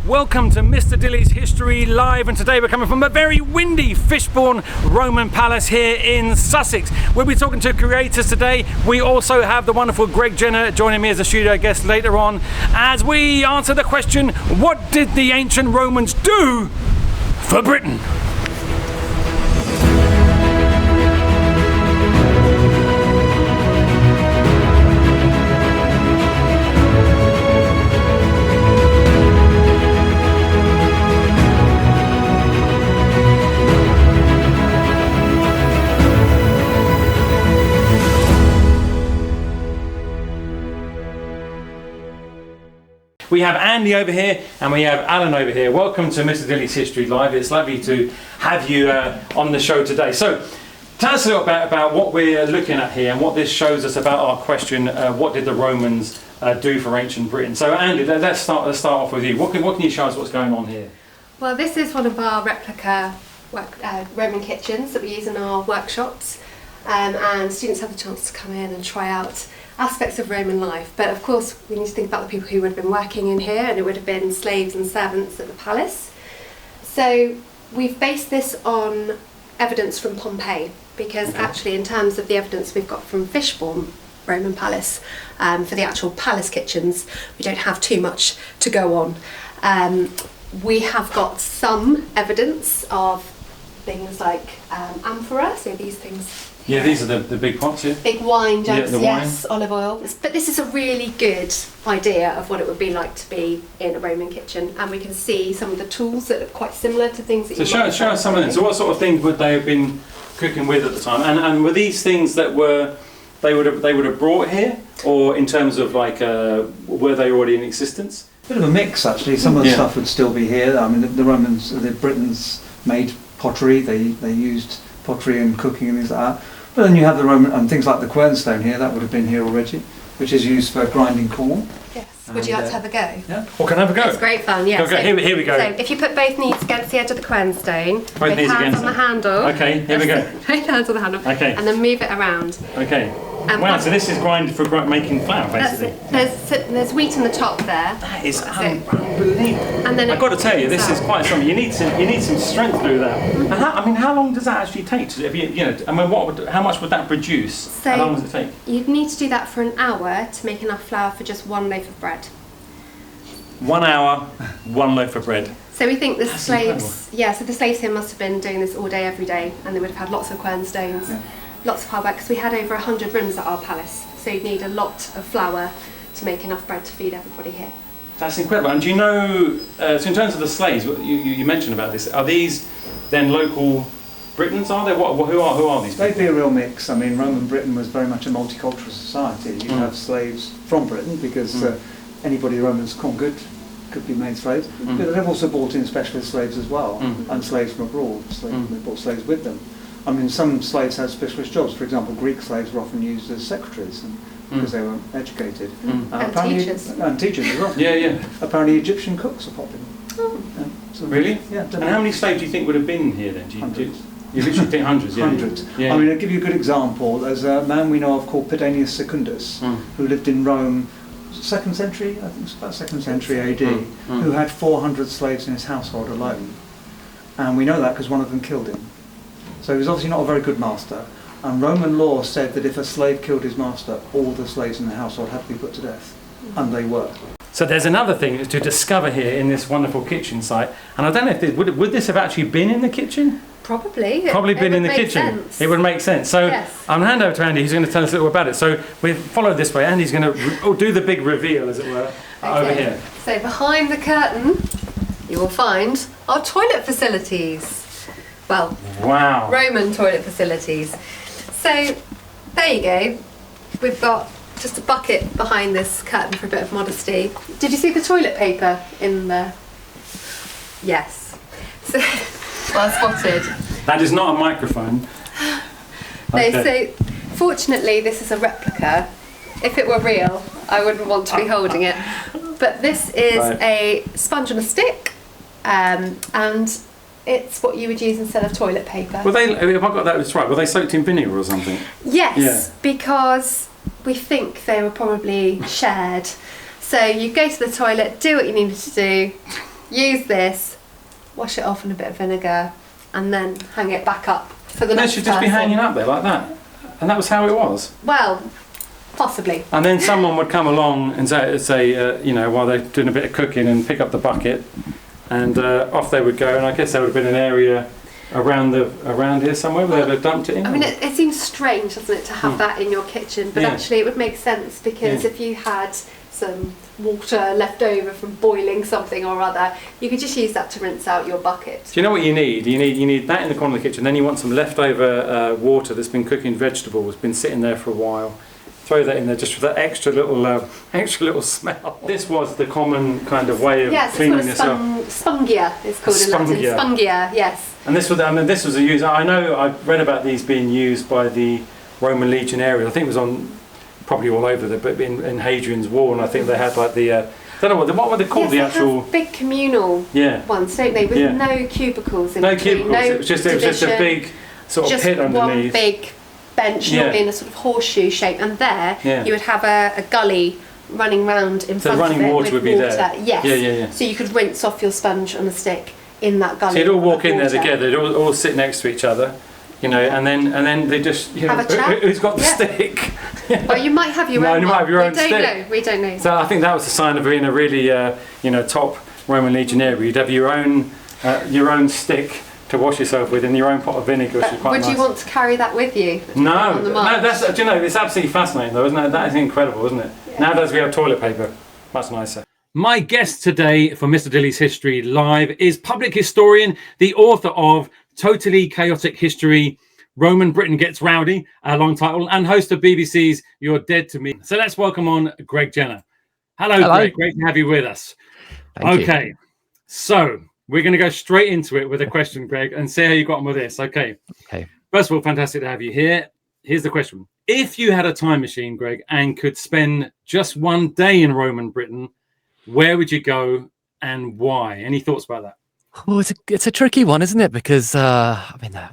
Welcome to Mr Dilly's History Live, and today we're coming from a very windy Fishbourne Roman Palace here in Sussex. We'll be talking to creators today. We also have the wonderful Greg Jenner joining me as a studio guest later on as we answer the question, what did the ancient Romans do for Britain? We have Andy over here and we have Alan over here. Welcome to Mr Dilly's History Live. It's lovely to have you on the show today. So tell us a little bit about what we're looking at here and what this shows us about our question, what did the Romans do for ancient Britain? So Andy, let's start off with you. What can you show us what's going on here? Well, this is one of our replica Roman kitchens that we use in our workshops, and students have the chance to come in and try out aspects of Roman life, but of course we need to think about the people who would have been working in here, and it would have been slaves and servants at the palace. So we've based this on evidence from Pompeii, because actually in terms of the evidence we've got from Fishbourne Roman Palace, for the actual palace kitchens, we don't have too much to go on. We have got some evidence of things like amphora, so these things. Yeah, these are the big pots here. Big wine jugs, yeah, yes, olive oil. But this is a really good idea of what it would be like to be in a Roman kitchen, and we can see some of the tools that are quite similar to things that you might show us some of them. So what sort of things would they have been cooking with at the time? And were these things that they would have brought here, or in terms of like were they already in existence? Bit of a mix actually. Some of the stuff would still be here. I mean, the Romans, the Britons made pottery. They used pottery and cooking and things like that. But then you have the Roman and things like the quernstone here, that would have been here already, which is used for grinding corn. Yes. Would you like to have a go? Yeah. Well, can I have a go? It's great fun, yeah. Okay, here we go. So if you put both knees against the edge of the quernstone, both knees hands on the handle. Okay, here we go. Both hands on the handle. Okay. And then move it around. Okay. Wow, so this is grind for making flour, basically. There's wheat on the top there. That is unbelievable. And then I've got to tell you, this is quite something. You need some strength through that. And how long does that actually take? How much would that produce? So how long does it take? You'd need to do that for an hour to make enough flour for just one loaf of bread. 1 hour, one loaf of bread. So we think the slaves, so the slaves here must have been doing this all day, every day, and they would have had lots of quernstones. Yeah. Lots of hard work, because we had over 100 rooms at our palace, so you'd need a lot of flour to make enough bread to feed everybody here. That's incredible. And do you know, so in terms of the slaves, you mentioned about this, are these then local Britons, are they? Who are these people? They'd be a real mix. I mean, Roman Britain was very much a multicultural society. You have slaves from Britain, because anybody the Romans conquered could be made slaves, but they've also brought in specialist slaves as well, and slaves from abroad. So they brought slaves with them. I mean, some slaves had specialist jobs. For example, Greek slaves were often used as secretaries because they were educated. And teachers. And teachers as well. Yeah. Apparently Egyptian cooks are popular. Oh. So really? Yeah. And how many slaves do you think would have been here then? Hundreds. You literally think hundreds, yeah? Hundreds. Yeah. I mean, I'll give you a good example. There's a man we know of called Pedanius Secundus, who lived in Rome, 2nd century, I think it's about 2nd century AD, who had 400 slaves in his household alone. And we know that because one of them killed him. So he was obviously not a very good master, and Roman law said that if a slave killed his master, all the slaves in the household had to be put to death, and they were. So there's another thing to discover here in this wonderful kitchen site, and I don't know if would this have actually been in the kitchen? Probably. Probably been in the kitchen. Sense. It would make sense. So yes. I'm going to hand over to Andy, who's going to tell us a little about it. So we follow this way. Andy's going to do the big reveal, as it were, over here. So behind the curtain, you will find our toilet facilities. Well, wow. Roman toilet facilities. So there you go. We've got just a bucket behind this curtain for a bit of modesty. Did you see the toilet paper in there? Yes. So, well spotted. That is not a microphone. Okay. No, so fortunately this is a replica. If it were real, I wouldn't want to be holding it. But this is a sponge on a stick, and it's what you would use instead of toilet paper. Were they, if I got that right, were they soaked in vinegar or something? Yes, because we think they were probably shared. So you go to the toilet, do what you needed to do, use this, wash it off in a bit of vinegar, and then hang it back up for the And it next should just be person. hanging up there like that. And that was how it was. Well, possibly. And then someone would come along and say you know, while they're doing a bit of cooking, and pick up the bucket, and off they would go. And I guess there would have been an area around here somewhere where they'd have dumped it in. I mean, it seems strange, doesn't it, to have that in your kitchen, but Yeah. actually it would make sense, because if you had some water left over from boiling something or other, you could just use that to rinse out your bucket. Do you know what you need? You need that in the corner of the kitchen. Then you want some leftover water that's been cooking vegetables, been sitting there for a while. Throw that in there just for that extra little smell. This was the common kind of way of cleaning this up. Spungia, it's called in Latin. Spungia. Spungia, yes. And this was a use. I know I read about these being used by the Roman legionaries. I think it was on probably all over but in Hadrian's Wall, and I think they had like the I don't know what were they called, Yes, the they actual have big communal ones, don't they? With no cubicles in no between, cubicles. It was just a big sort of pit underneath. One big bench, not in a sort of horseshoe shape, and there you would have a gully running round in front of it. So running water would be there. Yes. Yeah. So you could rinse off your sponge on a stick in that gully. So you'd all walk in there together. They'd all sit next to each other, you know, and then they just have a chat. Who's got the stick? Well, you might have your own. You might have your own stick. We don't know. So I think that was a sign of being a really top Roman legionary. You'd have your own stick to wash yourself with, in your own pot of vinegar, which is quite nice. Would you want to carry that with you? No, that's, do you know, it's absolutely fascinating though, isn't it? That is incredible, isn't it? Yeah. Nowadays we have toilet paper, much nicer. My guest today for Mr Dilly's History Live is public historian, the author of Totally Chaotic History, Roman Britain Gets Rowdy, a long title, and host of BBC's You're Dead to Me. So let's welcome on Greg Jenner. Hello. Greg, great to have you with us. Thank you. So we're going to go straight into it with a question, Greg, and see how you got on with this. Okay. First of all, fantastic to have you here. Here's the question. If you had a time machine, Greg, and could spend just one day in Roman Britain, where would you go and why? Any thoughts about that? Well, it's a tricky one, isn't it? Because,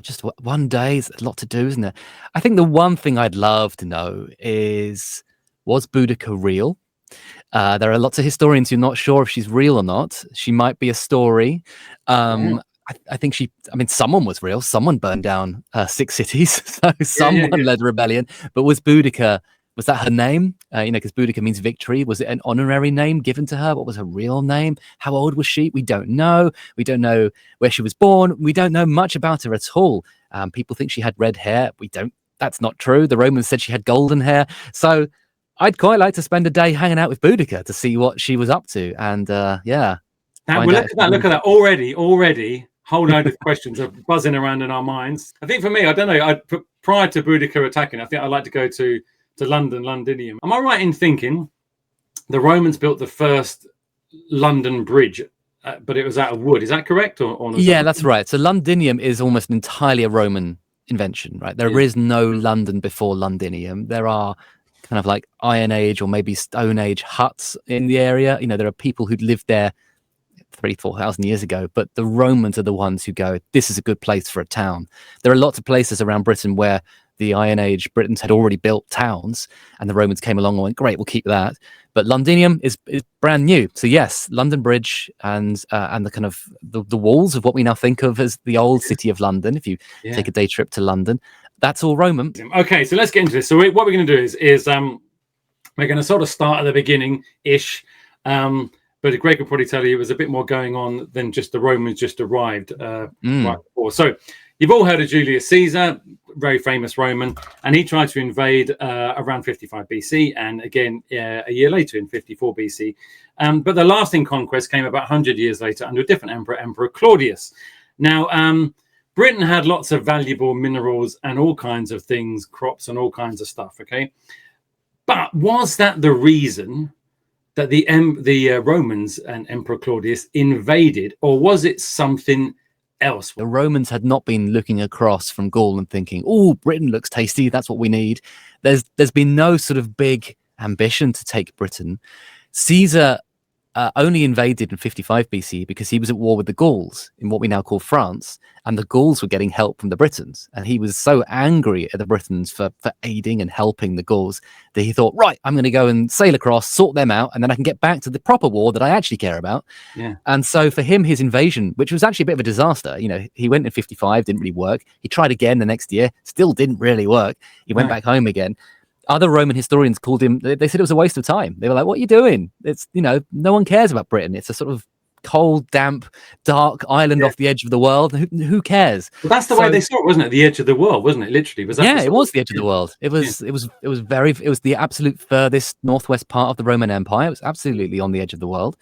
just one day is a lot to do, isn't it? I think the one thing I'd love to know is, was Boudica real? There are lots of historians who are not sure if she's real or not. She might be a story. I think someone was real. Someone burned down 6 cities. So someone led a rebellion. But was Boudica, was that her name? Because Boudica means victory. Was it an honorary name given to her? What was her real name? How old was she? We don't know. We don't know where she was born. We don't know much about her at all. People think she had red hair. That's not true. The Romans said she had golden hair. So I'd quite like to spend a day hanging out with Boudica to see what she was up to. And Now, look at that. Already, whole load of questions are buzzing around in our minds. I think for me, I don't know, prior to Boudica attacking, I think I'd like to go to London, Londinium. Am I right in thinking the Romans built the first London Bridge, but it was out of wood? Is that correct? Or yeah, that's right. So Londinium is almost entirely a Roman invention, right? There is no London before Londinium. There are kind of like Iron Age or maybe Stone Age huts in the area. You know, there are people who'd lived there 3,000-4,000 years ago, but the Romans are the ones who go, this is a good place for a town. There are lots of places around Britain where the Iron Age Britons had already built towns and the Romans came along and went, great, we'll keep that. But Londinium is brand new. So yes, London Bridge and the kind of the walls of what we now think of as the old city of London, if you take a day trip to London, that's all Roman. Okay, so let's get into this. So what we're going to do is we're going to sort of start at the beginning-ish, but Greg will probably tell you it was a bit more going on than just the Romans just arrived right before. So you've all heard of Julius Caesar, very famous Roman, and he tried to invade around 55 BC, and again a year later in 54 BC. But the lasting conquest came about 100 years later under a different emperor, Emperor Claudius. Now, Britain had lots of valuable minerals and all kinds of things, crops and all kinds of stuff, okay? But was that the reason that the Romans and Emperor Claudius invaded, or was it something else? The Romans had not been looking across from Gaul and thinking, oh, Britain looks tasty, that's what we need. There's been no sort of big ambition to take Britain. Caesar only invaded in 55 BC because he was at war with the Gauls in what we now call France, and the Gauls were getting help from the Britons, and he was so angry at the Britons for aiding and helping the Gauls that he thought, right, I'm going to go and sail across, sort them out, and then I can get back to the proper war that I actually care about. Yeah. And so for him, his invasion, which was actually a bit of a disaster, he went in 55, didn't really work. He tried again the next year, still didn't really work. He went back home again. Other Roman historians called him, they said it was a waste of time. They were like, what are you doing? It's, no one cares about Britain. It's a sort of cold, damp, dark island off the edge of the world. Who cares? Well, that's the way they saw it, wasn't it? The edge of the world, wasn't it? Literally, was that? Yeah, it was the edge of the world. It was the absolute furthest northwest part of the Roman Empire. It was absolutely on the edge of the world.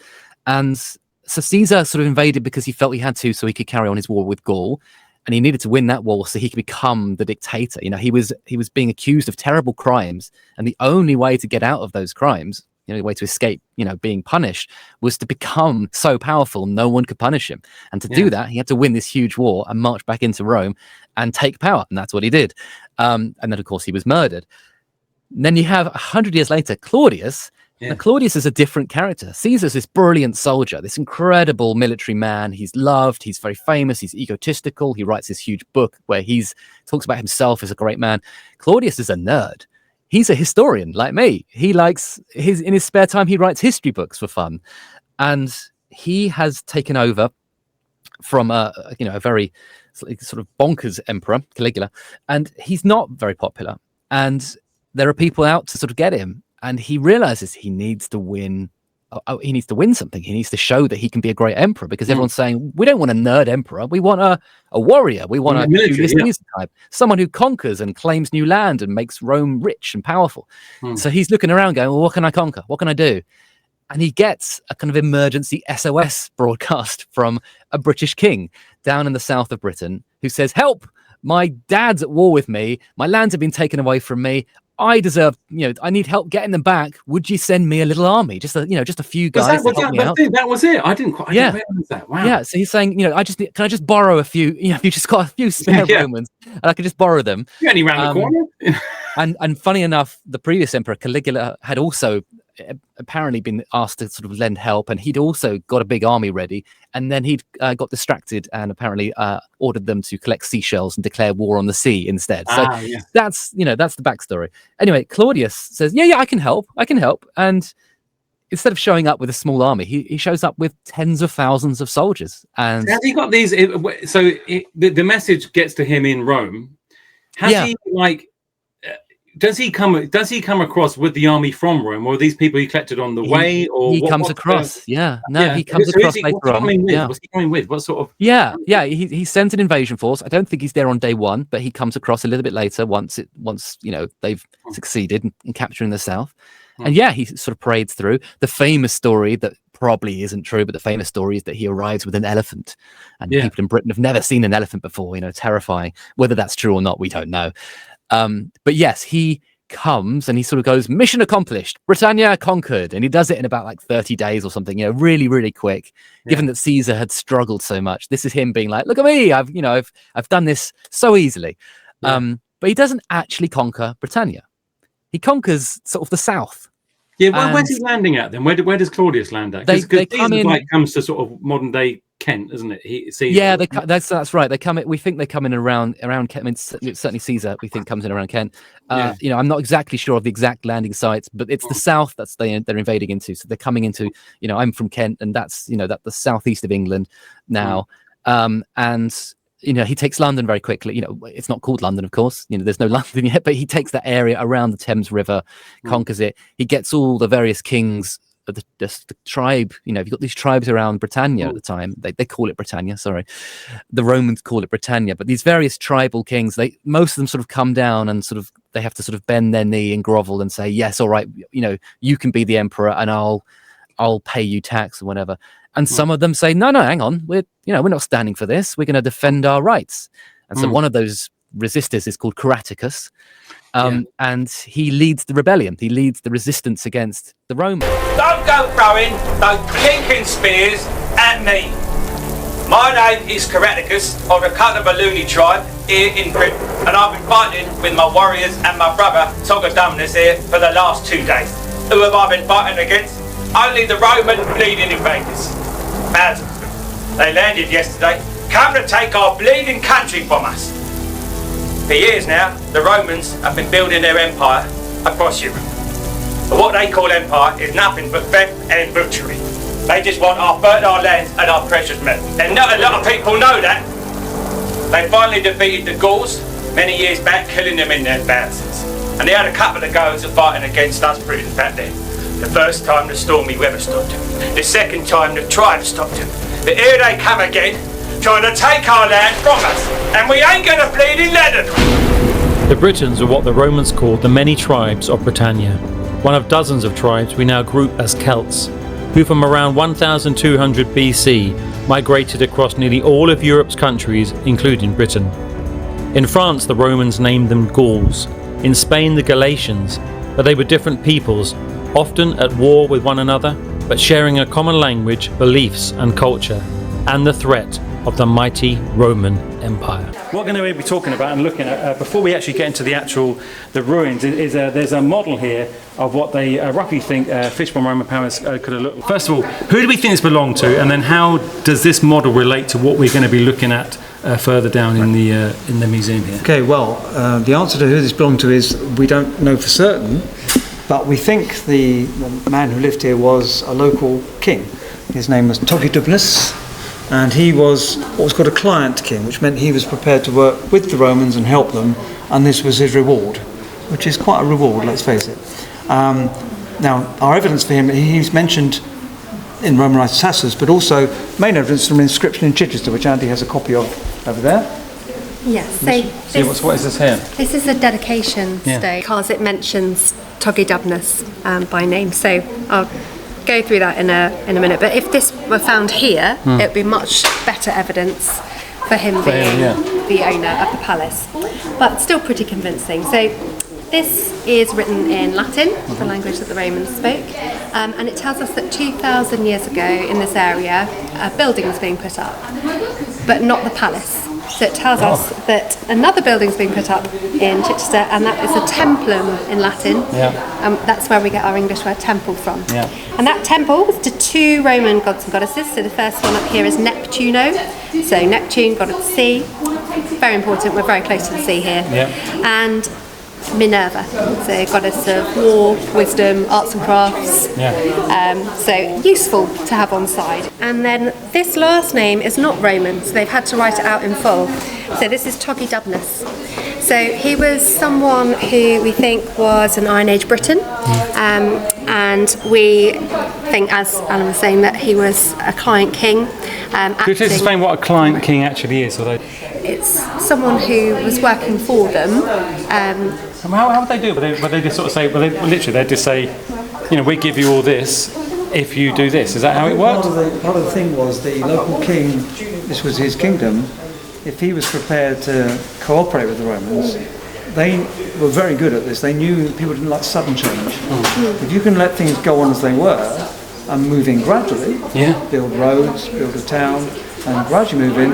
And so Caesar sort of invaded because he felt he had to, so he could carry on his war with Gaul. And he needed to win that war so he could become the dictator. He was being accused of terrible crimes, and the only way to get out of those crimes, the way to escape, being punished, was to become so powerful no one could punish him. And to do that, he had to win this huge war and march back into Rome and take power. And that's what he did. And then, of course, he was murdered. And then you have 100 years later, Claudius. Now, Claudius is a different character. Caesar's this brilliant soldier, this incredible military man. He's loved, he's very famous, he's egotistical. He writes this huge book where he talks about himself as a great man. Claudius is a nerd. He's a historian like me. He likes in his spare time, he writes history books for fun. And he has taken over from a very sort of bonkers emperor, Caligula, and he's not very popular. And there are people out to sort of get him. And he realizes he needs to win. He needs to win something. He needs to show that he can be a great emperor, because everyone's saying, we don't want a nerd emperor. We want a warrior. We want a Julius Caesar type, someone who conquers and claims new land and makes Rome rich and powerful. So he's looking around going, well, what can I conquer? What can I do? And he gets a kind of emergency SOS broadcast from a British king down in the south of Britain who says, help, my dad's at war with me. My lands have been taken away from me. I deserve, I need help getting them back. Would you send me a little army? Just a few guys. That was it. I didn't realize that. Wow. Yeah. So he's saying, can I just borrow a few, if you just got a few spare Romans and I could just borrow them. You're only round the corner. and funny enough, the previous emperor Caligula had also apparently been asked to sort of lend help, and he'd also got a big army ready, and then he'd got distracted and apparently ordered them to collect seashells and declare war on the sea instead. So that's the backstory. Anyway, Claudius says, I can help, and instead of showing up with a small army, he shows up with tens of thousands of soldiers. And has he got these? So the message gets to him in Rome. Has he does he come across with the army from Rome, or are these people he collected on the way? Or he comes across. He comes across later on. What's he coming with? What sort of? He sends an invasion force. I don't think he's there on day one, but he comes across a little bit later once they've succeeded in capturing the south. And he sort of parades through. The famous story that probably isn't true, but the famous story is that he arrives with an elephant, and people in Britain have never seen an elephant before. Terrifying. Whether that's true or not, we don't know. But yes, he comes and he sort of goes, mission accomplished, Britannia conquered, and he does it in about 30 days or something, really, really quick. Given that Caesar had struggled so much, this is him being like, look at me, I've done this so easily. But he doesn't actually conquer Britannia. He conquers sort of the south. Where's he landing at then? Where does Claudius land at? Because Caesar comes to sort of modern day Kent, isn't it? That's right. They come in. We think they come in around Kent. I mean, certainly Caesar, we think, comes in around Kent. I'm not exactly sure of the exact landing sites, but it's the south that's they're invading into. So they're coming into. I'm from Kent, and that's the southeast of England now. And he takes London very quickly. It's not called London, of course. There's no London yet, but he takes that area around the Thames River, conquers it. He gets all the various kings. The tribe, you've got these tribes around Britannia at the time. They call it Britannia, sorry. The Romans call it Britannia, but these various tribal kings, most of them sort of come down and they have to sort of bend their knee and grovel and say, yes, all right, you can be the emperor and I'll pay you tax or whatever. And some of them say, no, hang on, we're not standing for this. We're going to defend our rights. And so one of those resistors is called Caraticus. And he leads the rebellion. He leads the resistance against the Romans. Don't go throwing those blinking spears at me. My name is Caraticus of the Catabaluni tribe here in Britain, and I've been fighting with my warriors and my brother Togodumnus here for the last 2 days. Who have I been fighting against? only the Roman bleeding invaders. Thousands of them. They landed yesterday, come to take our bleeding country from us. For years now, the Romans have been building their empire across Europe. But what they call empire is nothing but theft and butchery. They just want our fertile lands and our precious metal. And not a lot of people know that. They finally defeated the Gauls many years back, killing them in their thousands. And they had a couple of goes of fighting against us Britons back then. The first time the stormy weather stopped them. The second time the tribes stopped them. But here they come again, trying to take our land from us. And we ain't gonna bleed in let them. The Britons are what the Romans called the many tribes of Britannia, one of dozens of tribes we now group as Celts, who from around 1200 BC migrated across nearly all of Europe's countries, including Britain. In France, the Romans named them Gauls, in Spain the Galatians, but they were different peoples, often at war with one another, but sharing a common language, beliefs and culture, and the threat of the mighty Roman Empire. What we're going to be talking about and looking at, before we actually get into the ruins, is there's a model here of what they roughly think Fishbourne Roman Palace could have looked like. First of all, who do we think this belonged to, and then how does this model relate to what we're going to be looking at further down in the museum here? Okay, well, the answer to who this belonged to is we don't know for certain, but we think the man who lived here was a local king. His name was Togidubnus, and he was what was called a client king, which meant he was prepared to work with the Romans and help them, and this was his reward, which is quite a reward, let's face it. Now, our evidence for him, he's mentioned in Romanized Tacitus, but also main evidence from an inscription in Chichester, which Andy has a copy of over there. Yes, so What is this here? this is a dedication stone because it mentions Togidubnus by name. So I'll go through that in a minute. But if this were found here, it would be much better evidence for him being the owner of the palace. But still pretty convincing. So this is written in Latin, the language that the Romans spoke, and it tells us that 2,000 years ago in this area, a building was being put up, but not the palace. So it tells us that another building's being put up in Chichester, and that is a templum in Latin. That's where we get our English word temple from. And that temple was to two Roman gods and goddesses. So the first one up here is Neptuno. So Neptune, god of the sea. Very important, we're very close to the sea here. And Minerva, so goddess of war, wisdom, arts and crafts. So useful to have on side. And then this last name is not Roman, so they've had to write it out in full. So this is Togidubnus. So he was someone who we think was an Iron Age Briton, and we think, as Alan was saying, that he was a client king. Could you explain what a client king actually is? It's someone who was working for them. How would they do it? Would they just sort of say, they'd just say, we give you all this if you do this. Is that how it worked? Part of the thing was the local king, this was his kingdom, if he was prepared to cooperate with the Romans, they were very good at this. They knew people didn't like sudden change. If you can let things go on as they were and move in gradually, build roads, build a town, and gradually move in,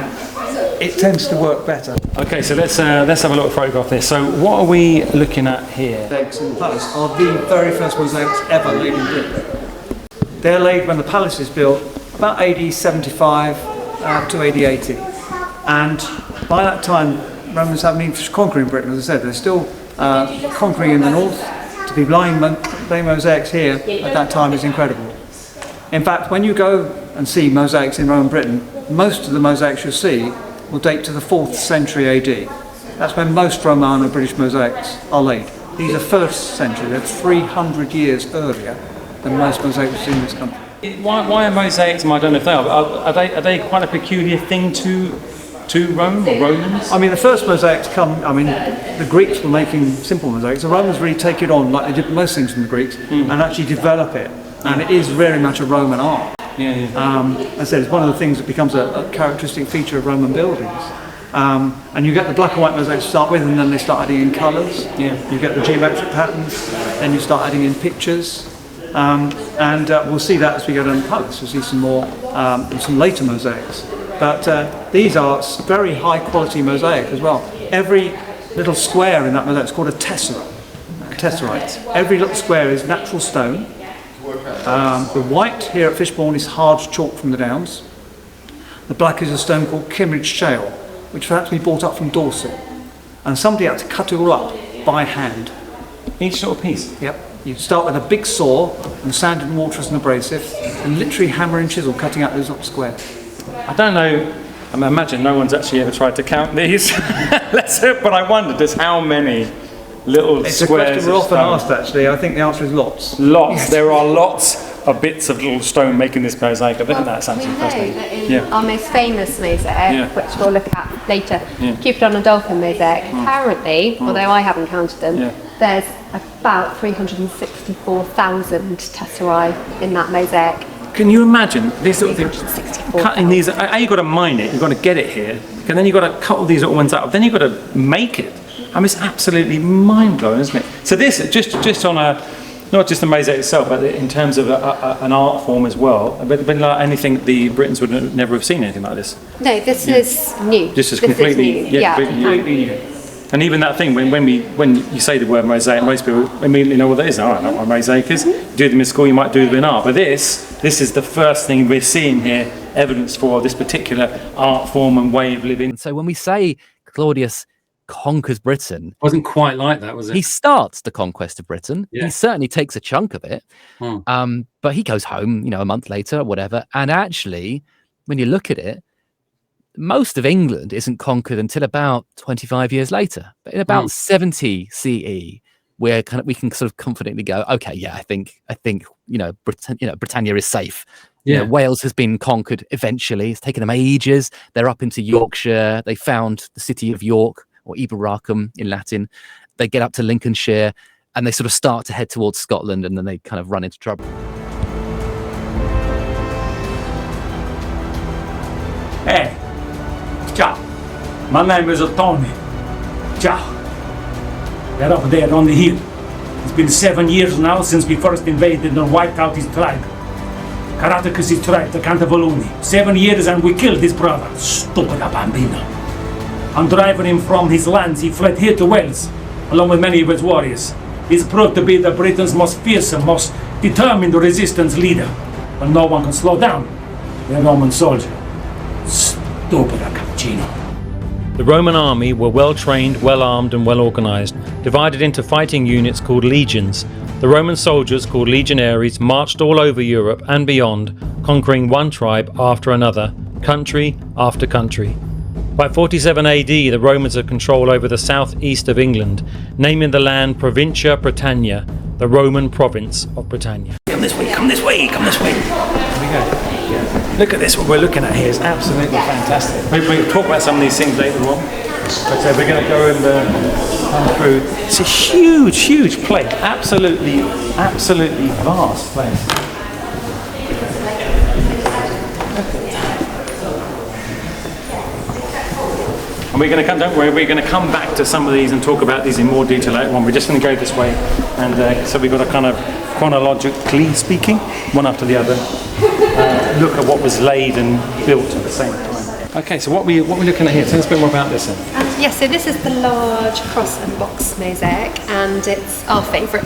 it tends to work better. Okay, so let's have a look at a photograph here. So what are we looking at here? Mosaics in the palace are the very first mosaics ever laid in Britain. They're laid when the palace is built, about AD 75 to AD 80. And by that time, Romans haven't even finished conquering Britain, as I said. They're still conquering in the north. To be laying mosaics here at that time is incredible. In fact, when you go and see mosaics in Roman Britain, most of the mosaics you'll see will date to the 4th century AD. That's when most Roman and British mosaics are laid. These are 1st century, they're 300 years earlier than most mosaics in this country. Why are mosaics, I don't know if they are they quite a peculiar thing to Rome or Romans? I mean, the first mosaics the Greeks were making simple mosaics. The Romans really take it on, like they did most things from the Greeks, and actually develop it. And it is very much a Roman art. As I said, it's one of the things that becomes a characteristic feature of Roman buildings. And you get the black and white mosaics to start with, and then they start adding in colours. You get the geometric patterns, then you start adding in pictures. And we'll see that as we go down the palace. We'll see some more, some later mosaics. But these are very high quality mosaic as well. Every little square in that mosaic is called a tessera. Tesserite. Every little square is natural stone. The white here at Fishbourne is hard chalk from the Downs. The black is a stone called Kimmeridge shale, which was actually brought up from Dorset. And somebody had to cut it all up by hand. Each sort of piece. Yep. You start with a big saw and sand and water as an abrasive, and literally hammer and chisel cutting out those little squares. I don't know. I imagine no one's actually ever tried to count these. But I wonder just how many little It's squares. a question we're of often stone. asked, actually. I think the answer is lots. Lots. Yes. There are lots of bits of little stone making this mosaic. I think that's We absolutely know fascinating. that in Yeah. our most famous mosaic, Yeah. which we'll look at later, Yeah. Cupid on a Dolphin mosaic, apparently, although I haven't counted them, Yeah. there's about 364,000 tesserae in that mosaic. Can you imagine this little thing? 364,000. Cutting these, you've got to mine it, you've got to get it here, and then you've got to cut all these little ones up, then you've got to make it. I mean, it's absolutely mind-blowing, isn't it? So this, just on a, not just the mosaic itself, but in terms of an art form as well, but like anything the Britons would never have seen anything like this. No, this is new. This is This completely, new. Yeah. completely new. And even that thing, when you say the word mosaic, most people immediately know what that is. Oh, I know what a mosaic is. Do them in school, you might do them in art. But this is the first thing we're seeing here, evidence for this particular art form and way of living. And so when we say Claudius conquers Britain, Wasn't quite like that, was it? he starts the conquest of Britain. Yeah. He certainly takes a chunk of it. But he goes home, a month later or whatever. And actually, when you look at it, most of England isn't conquered until about 25 years later. But in about 70 CE, where we can sort of confidently go, okay, yeah, I think Britannia is safe. Yeah. Wales has been conquered eventually. It's taken them ages. They're up into Yorkshire. They found the city of York, or Iberacum in Latin. They get up to Lincolnshire, and they sort of start to head towards Scotland, and then they kind of run into trouble. Hey, ciao. My name is Tony. Ciao. They're up there on the hill. It's been 7 years now since we first invaded and wiped out his tribe. Caratacus' tribe, the Cantavoluni. 7 years and we killed his brother, stupid bambino. On driving him from his lands, he fled here to Wales, along with many of his warriors. He's proved to be the Britain's most fearsome, most determined resistance leader. But no one can slow down the Roman soldier. Stupid cappuccino. The Roman army were well trained, well armed and well organised, divided into fighting units called legions. The Roman soldiers, called legionaries, marched all over Europe and beyond, conquering one tribe after another, country after country. By 47 AD, the Romans had control over the southeast of England, naming the land Provincia Britannia, the Roman province of Britannia. Come this way, come this way, come this way. Here we go. Look at this, what we're looking at here is absolutely fantastic. We'll talk about some of these things later on. But we're going to go and come through. It's a huge, huge plate. Absolutely vast place. And we're going to come, don't worry, we're going to come back to some of these and talk about these in more detail later on. We're just going to go this way. And so we've got a kind of chronologically speaking, one after the other, look at what was laid and built at the same time. Okay, so what we're looking at here, tell us a bit more about this then. Yes, so this is the large cross and box mosaic, and it's our favourite.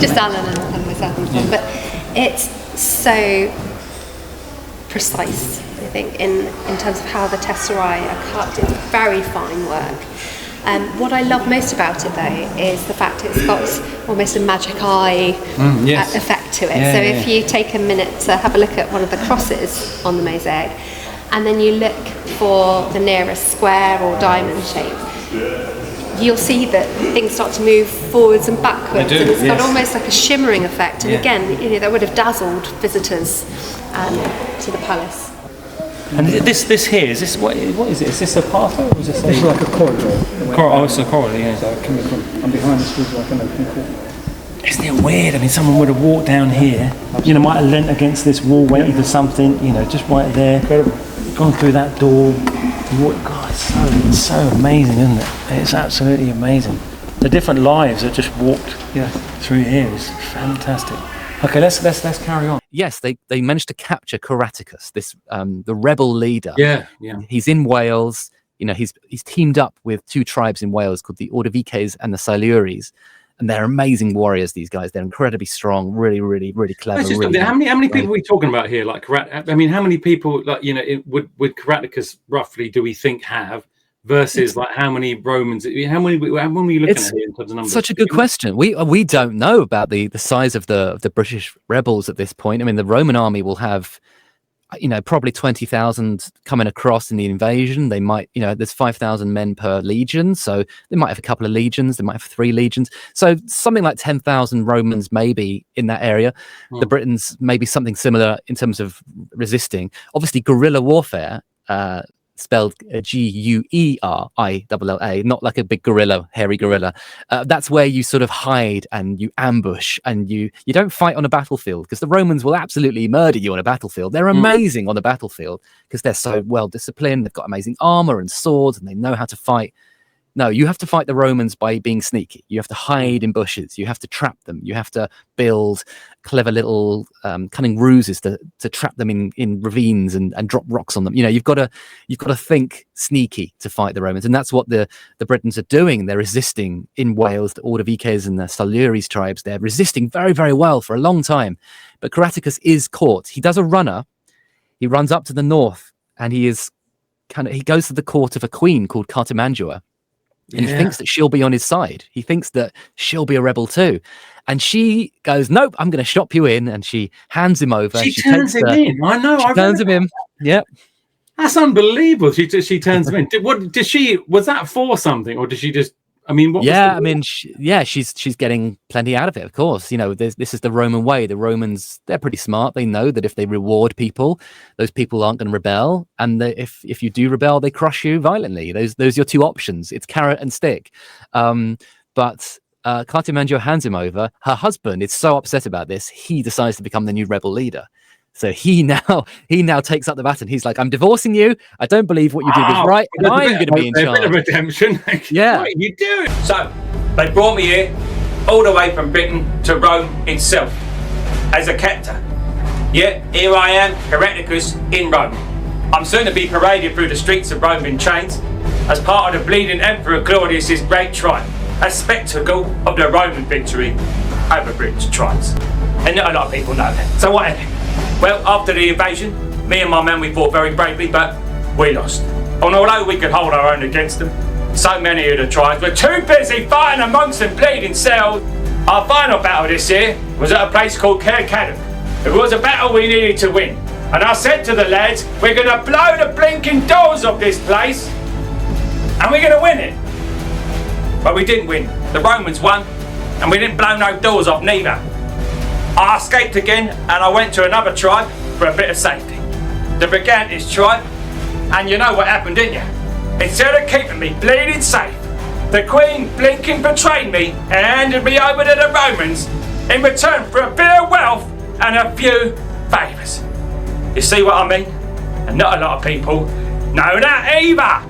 Just Alan and myself and Tom, but it's so precise, I think, in terms of how the tesserae are cut. It's very fine work. What I love most about it, though, is the fact it's got almost a magic eye effect to it. If you take a minute to have a look at one of the crosses on the mosaic, and then you look for the nearest square or diamond shape, you'll see that things start to move forwards and backwards. They do, and it's got yes. almost like a shimmering effect. And again, that would have dazzled visitors to the palace. And this here, is this, what is it? Is this a pathway or is this It's like a corridor. Oh, it's a corridor, yeah. So coming from, and behind us was like an open court. Isn't it weird? I mean, someone would have walked down here, might have leant against this wall waiting for something, just right there. Incredible. Gone through that door. God, it's so amazing, isn't it? It's absolutely amazing. The different lives that just walked through here is fantastic. Okay, let's carry on. Yes, they managed to capture Caratacus, this the rebel leader. Yeah. He's in Wales. He's teamed up with two tribes in Wales called the Ordovices and the Silures. and they're amazing warriors. These guys, they're incredibly strong, really, really, really clever. Really how many people are we talking about here? Like, I mean, how many people, like, you know, would Caraticus roughly do we think have? Versus like how many Romans? How many are you looking at here in terms of numbers? Such a good question. We don't know about the size of the British rebels at this point. I mean, the Roman army will have, you know, probably 20,000 coming across in the invasion. They might, you know, there's 5,000 men per legion, so they might have a couple of legions. They might have 3 legions. So something like 10,000 Romans maybe in that area. The Britons maybe something similar in terms of resisting. Obviously, guerrilla warfare. Spelled Guerilla, not like a big gorilla, hairy gorilla. That's where you sort of hide and you ambush, and you don't fight on a battlefield, because the Romans will absolutely murder you on a battlefield. They're amazing on the battlefield because they're so well disciplined. They've got amazing armor and swords, and they know how to fight. No, you have to fight the Romans by being sneaky. You have to hide in bushes. You have to trap them. You have to build clever little cunning ruses to trap them in ravines and drop rocks on them. You know, you've got to think sneaky to fight the Romans, and that's what the Britons are doing. They're resisting in Wales, the Ordovices and the Silures tribes. They're resisting very, very well for a long time. But Caraticus is caught. He does a runner. He runs up to the north, and he goes to the court of a queen called Cartimandua. And he thinks that she'll be on his side. He thinks that she'll be a rebel too. And she goes, nope, I'm going to shop you in. And she hands him over. She turns him in. I know. She turns him in. Yep. That's unbelievable. She turns him in. Was that for something, or did she just? I mean, she's getting plenty out of it. Of course, you know, this is the Roman way. The Romans, they're pretty smart. They know that if they reward people, those people aren't going to rebel, and if you do rebel, they crush you violently. Those are your two options. It's carrot and stick. But Cartimandua hands him over. Her husband is so upset about this, he decides to become the new rebel leader. So he now takes up the baton. He's like, I'm divorcing you. I don't believe what you did was right. And I'm going to be in charge. A bit of redemption. Yeah. What are you doing? So, they brought me here, all the way from Britain to Rome itself, as a captor. Yeah, here I am, Caraticus, in Rome. I'm soon to be paraded through the streets of Rome in chains, as part of the bleeding Emperor Claudius's great triumph, a spectacle of the Roman victory over Britain's tribes. And not a lot of people know that. So what happened? Well, after the invasion, me and my men, we fought very bravely, but we lost. And although we could hold our own against them, so many of the tribes were too busy fighting amongst them bleeding cells. Our final battle this year was at a place called Caercadum. It was a battle we needed to win. And I said to the lads, we're going to blow the blinking doors off this place, and we're going to win it. But we didn't win. The Romans won, and we didn't blow no doors off neither. I escaped again, and I went to another tribe for a bit of safety. The Brigantes tribe, and you know what happened, didn't you? Instead of keeping me bleeding safe, the Queen blinking betrayed me and handed me over to the Romans in return for a bit of wealth and a few favours. You see what I mean? And not a lot of people know that either.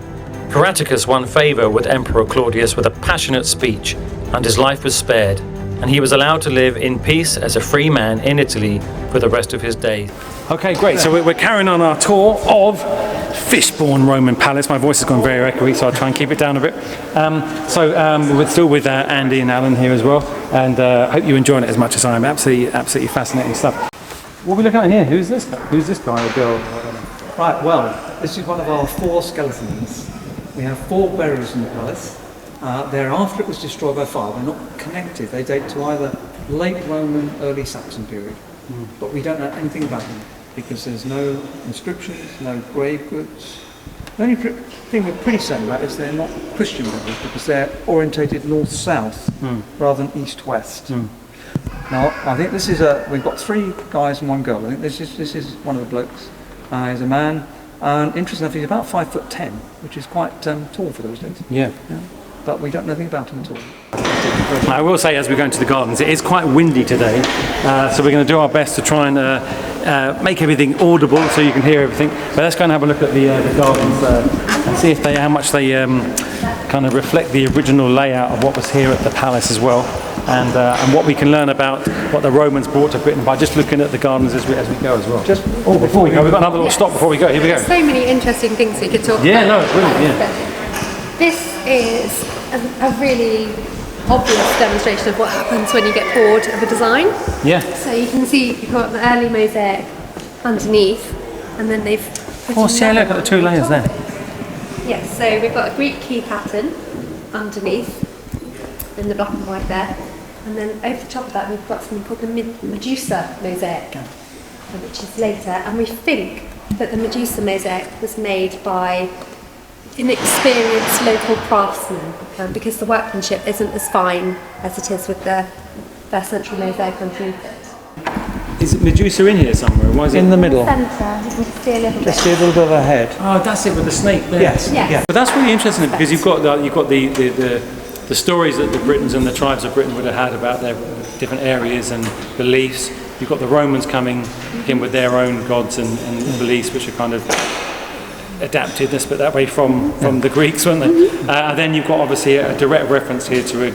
Caraticus won favour with Emperor Claudius with a passionate speech, and his life was spared, and he was allowed to live in peace as a free man in Italy for the rest of his days. Okay, great. So we're carrying on our tour of Fishbourne Roman Palace. My voice has gone very echoey, so I'll try and keep it down a bit. We're still with Andy and Alan here as well, and I hope you're enjoying it as much as I am. Absolutely fascinating stuff. What are we looking at here? Who's this guy? Who's this guy or girl? Right, well, this is one of our 4 skeletons. We have 4 burials in the palace. They're after it was destroyed by fire. They're not connected. They date to either late Roman, early Saxon period. But we don't know anything about them because there's no inscriptions, no grave goods. The only thing we're pretty certain about is they're not Christian burials because they're orientated north-south rather than east-west. Now, I think this is we've got 3 guys and 1 girl. I think this is one of the blokes. He's a man. And interesting enough, he's about 5'10", which is quite tall for those days. Yeah. But we don't know anything about him at all. I will say, as we go into the gardens, it is quite windy today, so we're going to do our best to try and make everything audible so you can hear everything. But let's go and have a look at the gardens and see if how much they kind of reflect the original layout of what was here at the palace as well, and what we can learn about what the Romans brought to Britain by just looking at the gardens as we go as well. Before we go, we've got another little stop before we go. Here we go. So many interesting things we could talk about. Yeah, no, it's brilliant. Yeah. This is a really obvious demonstration of what happens when you get bored of a design. Yeah. So you can see you've got the early mosaic underneath, and then they've put Oh, see, another look at the one two on layers top. there. Yes, so we've got a Greek key pattern underneath in the black and white there, and then over the top of that we've got something called the Medusa mosaic, which is later, and we think that the Medusa mosaic was made by inexperienced local craftsmen, because the workmanship isn't as fine as it is with the first century mosaic underneath it. Is Medusa in here somewhere? Why is it In the middle. Centre, you can just see a little Just bit. see a little bit of a head. Oh, that's it with the snake there. Yes. Yes. Yeah. But that's really interesting because you've got the stories that the Britons and the tribes of Britain would have had about their different areas and beliefs. You've got the Romans coming in with their own gods and beliefs, which are kind of adapted, let's put it that way, from the Greeks, weren't they? And then you've got obviously a direct reference here to a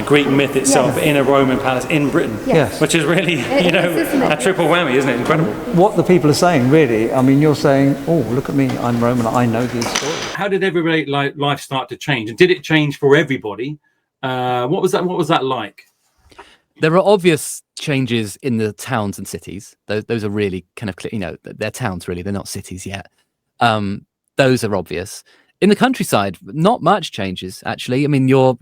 Greek myth itself in a Roman palace in Britain. Yes. Which is really, It is, isn't it? a triple whammy, isn't it? Incredible. What the people are saying, really, I mean, you're saying, oh, look at me, I'm Roman, I know these stories. How did everyday life start to change? And did it change for everybody? What was that like? There are obvious changes in the towns and cities. Those are really kind of clear, they're towns really, they're not cities yet. Those are obvious. In the countryside, not much changes actually. I mean, you'll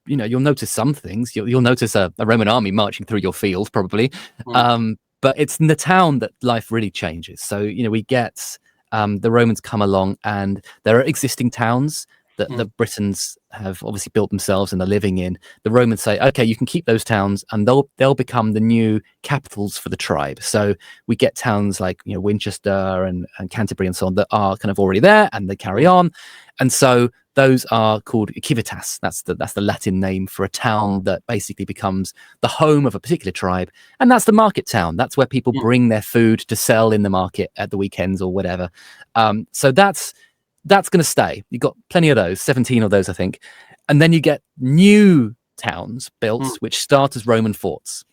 notice some things. You'll notice a Roman army marching through your field probably, but it's in the town that life really changes. So we get the Romans come along, and there are existing towns that the Britons have obviously built themselves and are living in. The Romans say, okay, you can keep those towns, and they'll become the new capitals for the tribe. So we get towns like Winchester and Canterbury and so on that are kind of already there, and they carry on. And so those are called civitas. That's the Latin name for a town that basically becomes the home of a particular tribe, and that's the market town. That's where people bring their food to sell in the market at the weekends or whatever. So that's going to stay. You've got plenty of those, 17 of those, I think. And then you get new towns built, which start as Roman forts.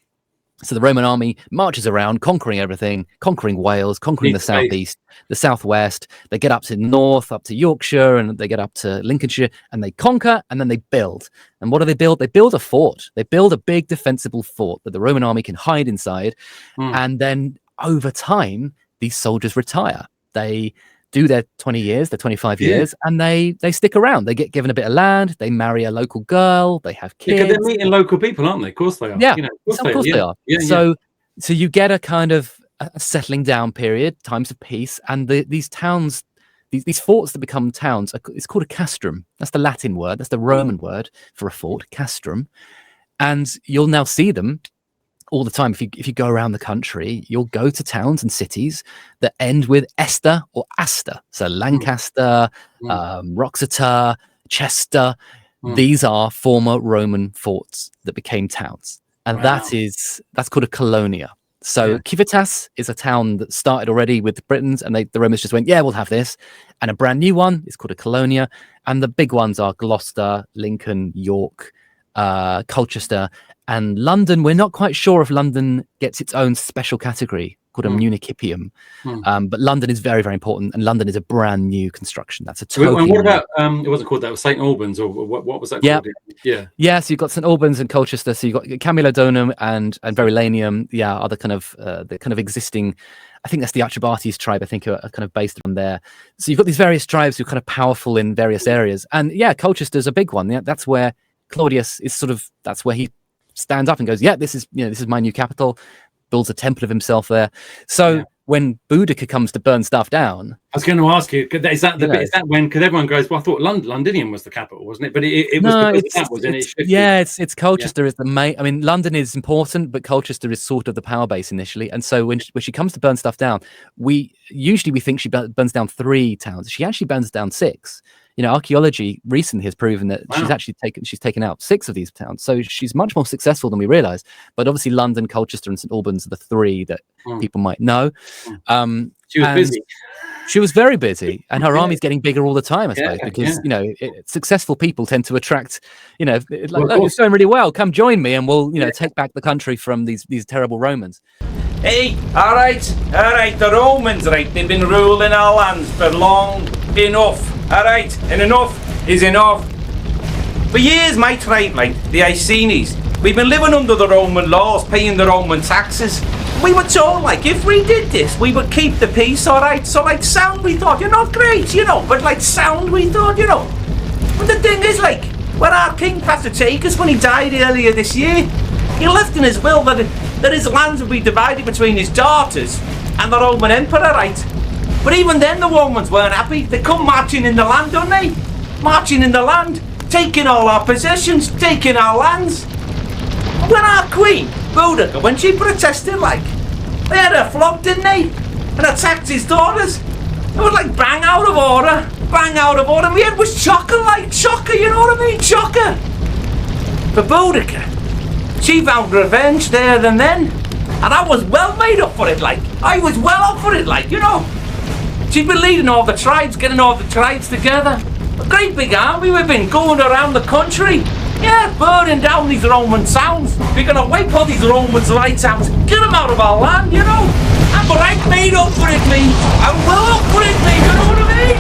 So the Roman army marches around, conquering everything, conquering Wales, conquering the southeast, the southwest. They get up to the north, up to Yorkshire, and they get up to Lincolnshire, and they conquer, and then they build. And what do they build? They build a fort. They build a big defensible fort that the Roman army can hide inside. And then over time, these soldiers retire. They do their 20 years, their 25 years, and they stick around. They get given a bit of land, they marry a local girl, they have kids. Because they're meeting local people, aren't they? Of course they are. Yeah, of course they are. Yeah, so you get a kind of a settling down period, times of peace, and these towns, these forts that become towns, it's called a castrum. That's the Latin word, that's the Roman word for a fort, castrum. And you'll now see them all the time. If you go around the country, you'll go to towns and cities that end with Ester or Aster. So Lancaster, Roxeter, Chester. These are former Roman forts that became towns, and that's called a colonia. So civitas is a town that started already with the Britons, and the Romans just went, yeah, we'll have this. And a brand new one is called a colonia, and the big ones are Gloucester, Lincoln, York, Colchester, and London. We're not quite sure if London gets its own special category called a municipium, but London is very, very important, and London is a brand new construction. That's a totally. And what about it wasn't called that? It was St Albans, or what was that called? Yeah. So you've got St Albans and Colchester. So you've got Camulodunum and Verulamium. Yeah, other kind of the kind of existing. I think that's the Archabates tribe. I think are kind of based on there. So you've got these various tribes who are kind of powerful in various areas, and Colchester's a big one. Yeah, that's where Claudius is that's where he stands up and goes, yeah, this is my new capital, builds a temple of himself there. So when Boudica comes to burn stuff down, I was going to ask you, is that when? Because everyone goes, well, I thought Londinium was the capital, wasn't it? But it was because that was, and it shifted. Yeah, it's Colchester is the main. I mean, London is important, but Colchester is sort of the power base initially. And so when she comes to burn stuff down, we think she burns down 3 towns. She actually burns down 6. Archaeology recently has proven that she's taken out 6 of these towns. So she's much more successful than we realized. But obviously London, Colchester, and St Albans are the 3 that people might know. She was busy. She was very busy, and her army's getting bigger all the time, I suppose, because successful people tend to attract. You're doing really well. Come join me, and we'll take back the country from these terrible Romans. Hey, all right, the Romans, right? They've been ruling our lands for long enough. All right, and enough is enough. For years, my tribe, mate, the Icenies, we've been living under the Roman laws, paying the Roman taxes. We were told, like, if we did this, we would keep the peace, alright? So, like, sound, we thought, you're not great, you know, but, like, sound, we thought, you know. But the thing is, like, when our king passed to take us when he died earlier this year, he left in his will that his lands would be divided between his daughters and the Roman Emperor, right? But even then, the Romans weren't happy. They come marching in the land, don't they? Marching in the land, taking all our possessions, taking our lands. When our queen, Boudica, when she protested, like, they had her flogged, didn't they? And attacked his daughters. It was like bang out of order. Bang out of order. And we had was shocker, like, shocker, you know what I mean? Shocker. But Boudica, she vowed revenge there and then. And I was well made up for it, like. I was well up for it, like, you know. She'd been leading all the tribes, getting all the tribes together. A great big army, we've been going around the country. Yeah, burning down these Roman towns. We're gonna wipe all these Romans' lights out, get them out of our land, you know. And but I made up for it, me. I'm well up for it, me, you know what I mean?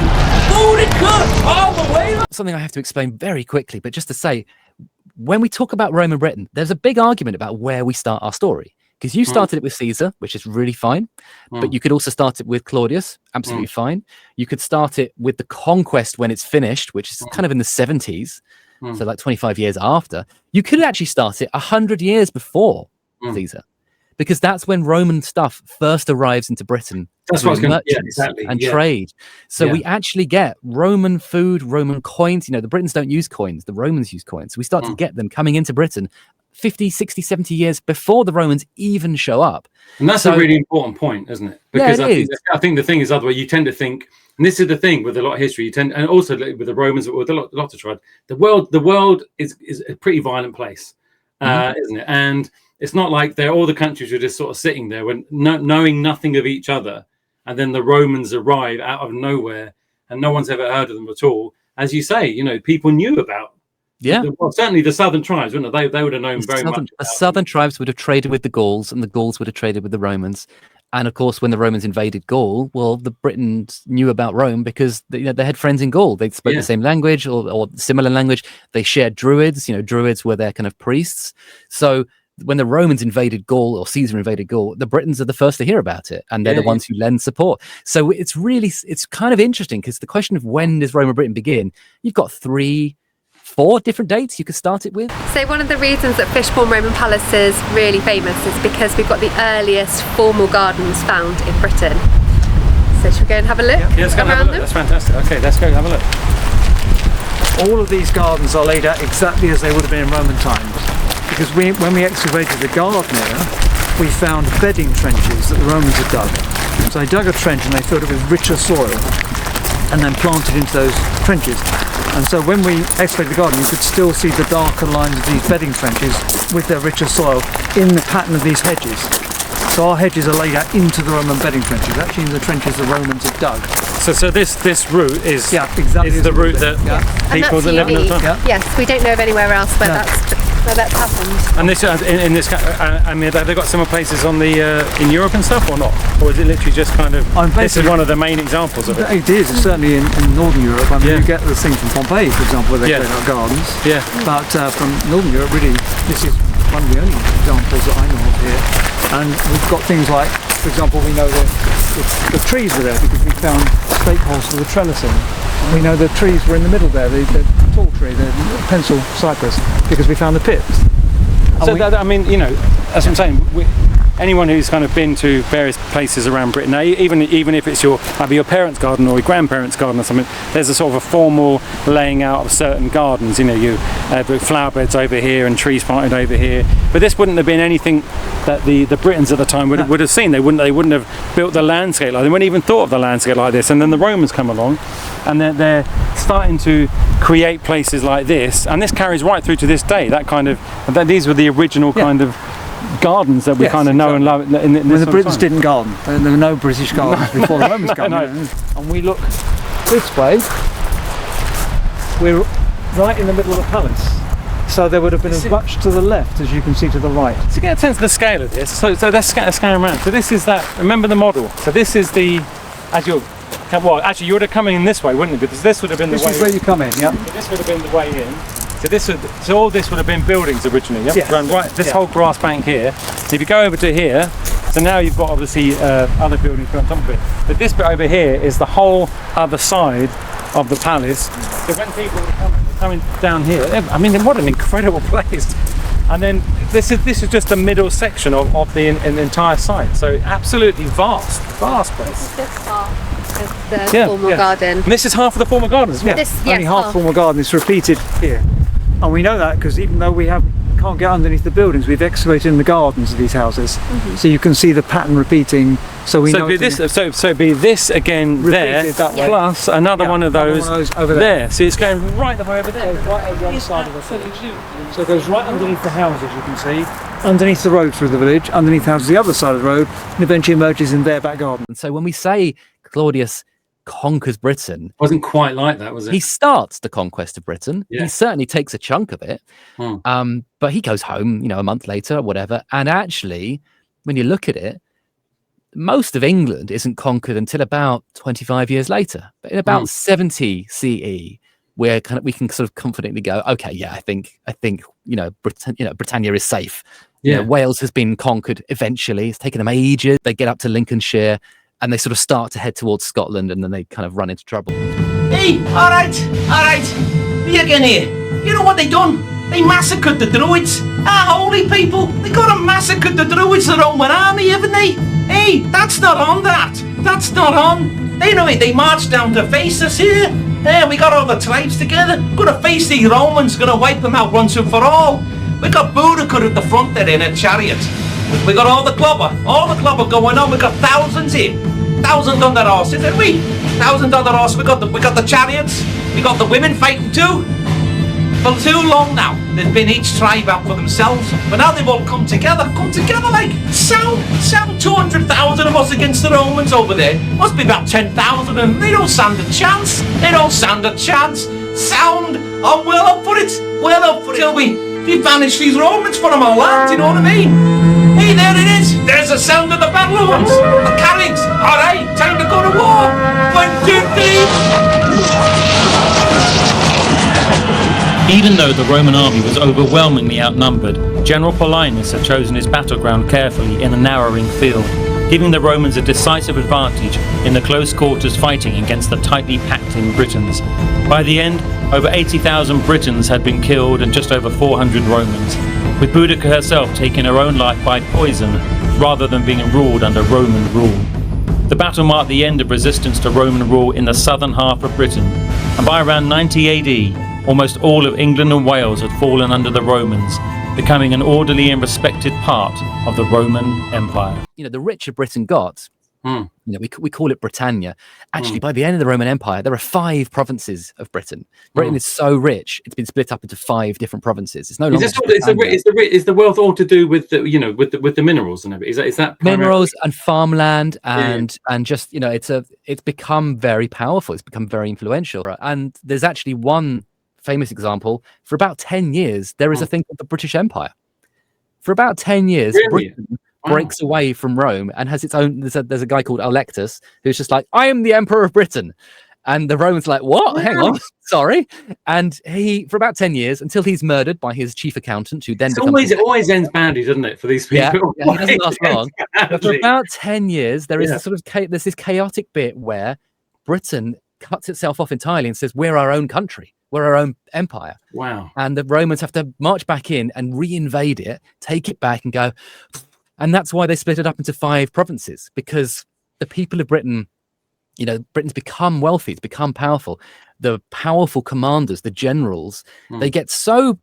Boudica, all the way. Something I have to explain very quickly, but just to say, when we talk about Roman Britain, there's a big argument about where we start our story. Because you started it with Caesar, which is really fine, but you could also start it with Claudius, absolutely fine. You could start it with the conquest when it's finished, which is kind of in the 70s, so like 25 years after. You could actually start it 100 years before Caesar, because that's when Roman stuff first arrives into Britain. That's what I was going to say. Exactly. And trade. So we actually get Roman food, Roman coins. You know, the Britons don't use coins, the Romans use coins. So we start to get them coming into Britain 50, 60, 70 years before the Romans even show up. And that's a really important point, isn't it? Because I think the thing is, otherwise you tend to think, and this is the thing with a lot of history, you tend, and also with the Romans, with a lot of tribes, the world is a pretty violent place, isn't it? And it's not like all the countries are just sort of sitting there when knowing nothing of each other, and then the Romans arrive out of nowhere, and no one's ever heard of them at all. As you say, you know, people knew about. Yeah, well, certainly the southern tribes, wouldn't they? They would have known very much. The southern tribes would have traded with the Gauls, and the Gauls would have traded with the Romans. And of course, when the Romans invaded Gaul, well, the Britons knew about Rome because they had friends in Gaul. They spoke the same language or similar language. They shared Druids. You know, Druids were their kind of priests. So when the Romans invaded Gaul or Caesar invaded Gaul, the Britons are the first to hear about it, and they're the ones who lend support. So it's kind of interesting because the question of when does Roman Britain begin? You've got 4 different dates you could start it with. So one of the reasons that Fishbourne Roman Palace is really famous is because we've got the earliest formal gardens found in Britain. So should we go and have a look? Yeah, let's go and have a look. That's fantastic. Okay, let's go and have a look. All of these gardens are laid out exactly as they would have been in Roman times. Because when we excavated the garden area, we found bedding trenches that the Romans had dug. So they dug a trench and they filled it with richer soil and then planted into those trenches. And so when we excavated the garden, you could still see the darker lines of these bedding trenches with their richer soil in the pattern of these hedges. So our hedges are laid out into the Roman bedding trenches, actually in the trenches the Romans had dug. So this route is exactly is the route that people that live in the time. Yes, we don't know of anywhere else where that's happened. And this in this, I mean, have they got similar places on the in Europe and stuff or not? Or is it literally just kind of? This is one of the main examples of it. It is certainly in Northern Europe. I mean, you get the thing from Pompeii, for example, where they clean out gardens. Yeah. But from Northern Europe, really, this is one of the only examples that I know of here. And we've got things like, for example, we know the trees were there because we found stake holes for the trellising. We know the trees were in the middle there, the tall tree, the pencil cypress, because we found the pits. So I mean, you know, that's what I'm saying. Anyone who's kind of been to various places around Britain, now, even if it's either your parents' garden or your grandparents' garden or something, there's a sort of a formal laying out of certain gardens. You know, you flower beds over here and trees planted over here. But this wouldn't have been anything that the Britons at the time would have seen. They wouldn't have built the landscape like. They wouldn't even thought of the landscape like this. And then the Romans come along, and they're starting to create places like this, and this carries right through to this day. These were the original kind of gardens that we kind of know and love. When the Britons didn't garden, there were no British gardens before the Romans gardened. And we look this way, we're right in the middle of the palace. So there would have been as much to the left as you can see to the right. To get a sense of the scale of this, so let's scan around. So this is that, remember the model. So this is actually you would have come in this way, wouldn't it? Because this would have been the way in. This is where you come in, yeah. So this would have been the way in. So all this would have been buildings originally, yeah? Yes. Around right, this Yeah. whole grass bank here. If you go over to here, so now you've got obviously other buildings on top of it. But this bit over here is the whole other side of the palace. So when people were coming down here, I mean, what an incredible place. And then this is just the middle section of the entire site. So absolutely vast place. This part of the formal garden. And this is half of the former garden, isn't it? Only half the formal garden is repeated here. And we know that because even though we can't get underneath the buildings, we've excavated in the gardens of these houses. So you can see the pattern repeating. So we know be this, so be this again there, that way. plus another one of those over there. So it's going right the way over there. Right over one side of the village. So it goes right underneath the houses, you can see, underneath the road through the village, underneath houses the other side of the road, and eventually emerges in their back garden. And so when we say Claudius conquers Britain, Wasn't quite like that, was it? he starts the conquest of Britain. Yeah. He certainly takes a chunk of it. But he goes home, a month later or whatever. And actually, when you look at it, most of England isn't conquered until about 25 years later. But in about 70 CE, we can sort of confidently go, okay, yeah, I think Britannia is safe. Yeah. Wales has been conquered eventually. It's taken them ages. They get up to Lincolnshire and they sort of start to head towards Scotland, and then they kind of run into trouble. Hey, all right, me again here. You know what they done? They massacred the Druids. Our holy people. They got to massacre the Druids, the Roman army, haven't they? Hey, that's not on that. That's not on. They marched down to face us here. Yeah, we got all the tribes together. Gonna face these Romans, gonna wipe them out once and for all. We got Boudicca at the front there in a chariot. We got all the clobber going on. We got thousands here. 1,000 on the horses, didn't we? 1,000 on the horse. We got the chariots. We got the women fighting too. For too long now, there's been each tribe out for themselves, but now they've all come together like sound 200,000 of us against the Romans over there. Must be about 10,000, and they don't stand a chance. Sound, I'm well up for it. Till we banish these Romans from our land, you know what I mean? Hey, there it is. There's the sound of the battle horns. The carriage. All right, time to go to war. 1, 2, 3. Even though the Roman army was overwhelmingly outnumbered, General Paulinus had chosen his battleground carefully in a narrowing field, giving the Romans a decisive advantage in the close quarters fighting against the tightly packed-in Britons. By the end, over 80,000 Britons had been killed and just over 400 Romans, with Boudicca herself taking her own life by poison rather than being ruled under Roman rule. The battle marked the end of resistance to Roman rule in the southern half of Britain, and by around 90 AD, almost all of England and Wales had fallen under the Romans, becoming an orderly and respected part of the Roman Empire. The richer Britain got, we call it Britannia. Actually, by the end of the Roman Empire, there are 5 provinces of Britain. Britain is so rich; it's been split up into 5 different provinces. It's no longer. Is the wealth all to do with the minerals and everything? Is that minerals and farmland and just it's become very powerful. It's become very influential. And there's actually one famous example. For about 10 years, there is a thing called the British Empire. For about 10 years, Britain breaks away from Rome and has its own. There's a guy called Electus who's just like, I am the Emperor of Britain. And the Romans like, what? Hang on, sorry. And he, for about 10 years, until he's murdered by his chief accountant, who then it always ends badly, doesn't it, for these people? Yeah, he doesn't last long. But for about 10 years, there is there's this chaotic bit where Britain cuts itself off entirely and says, we're our own country. We're our own empire. Wow. And the Romans have to march back in and reinvade it, take it back and go. And that's why they split it up into 5 provinces, because the people of Britain, Britain's become wealthy, it's become powerful. The powerful commanders, the generals, they get so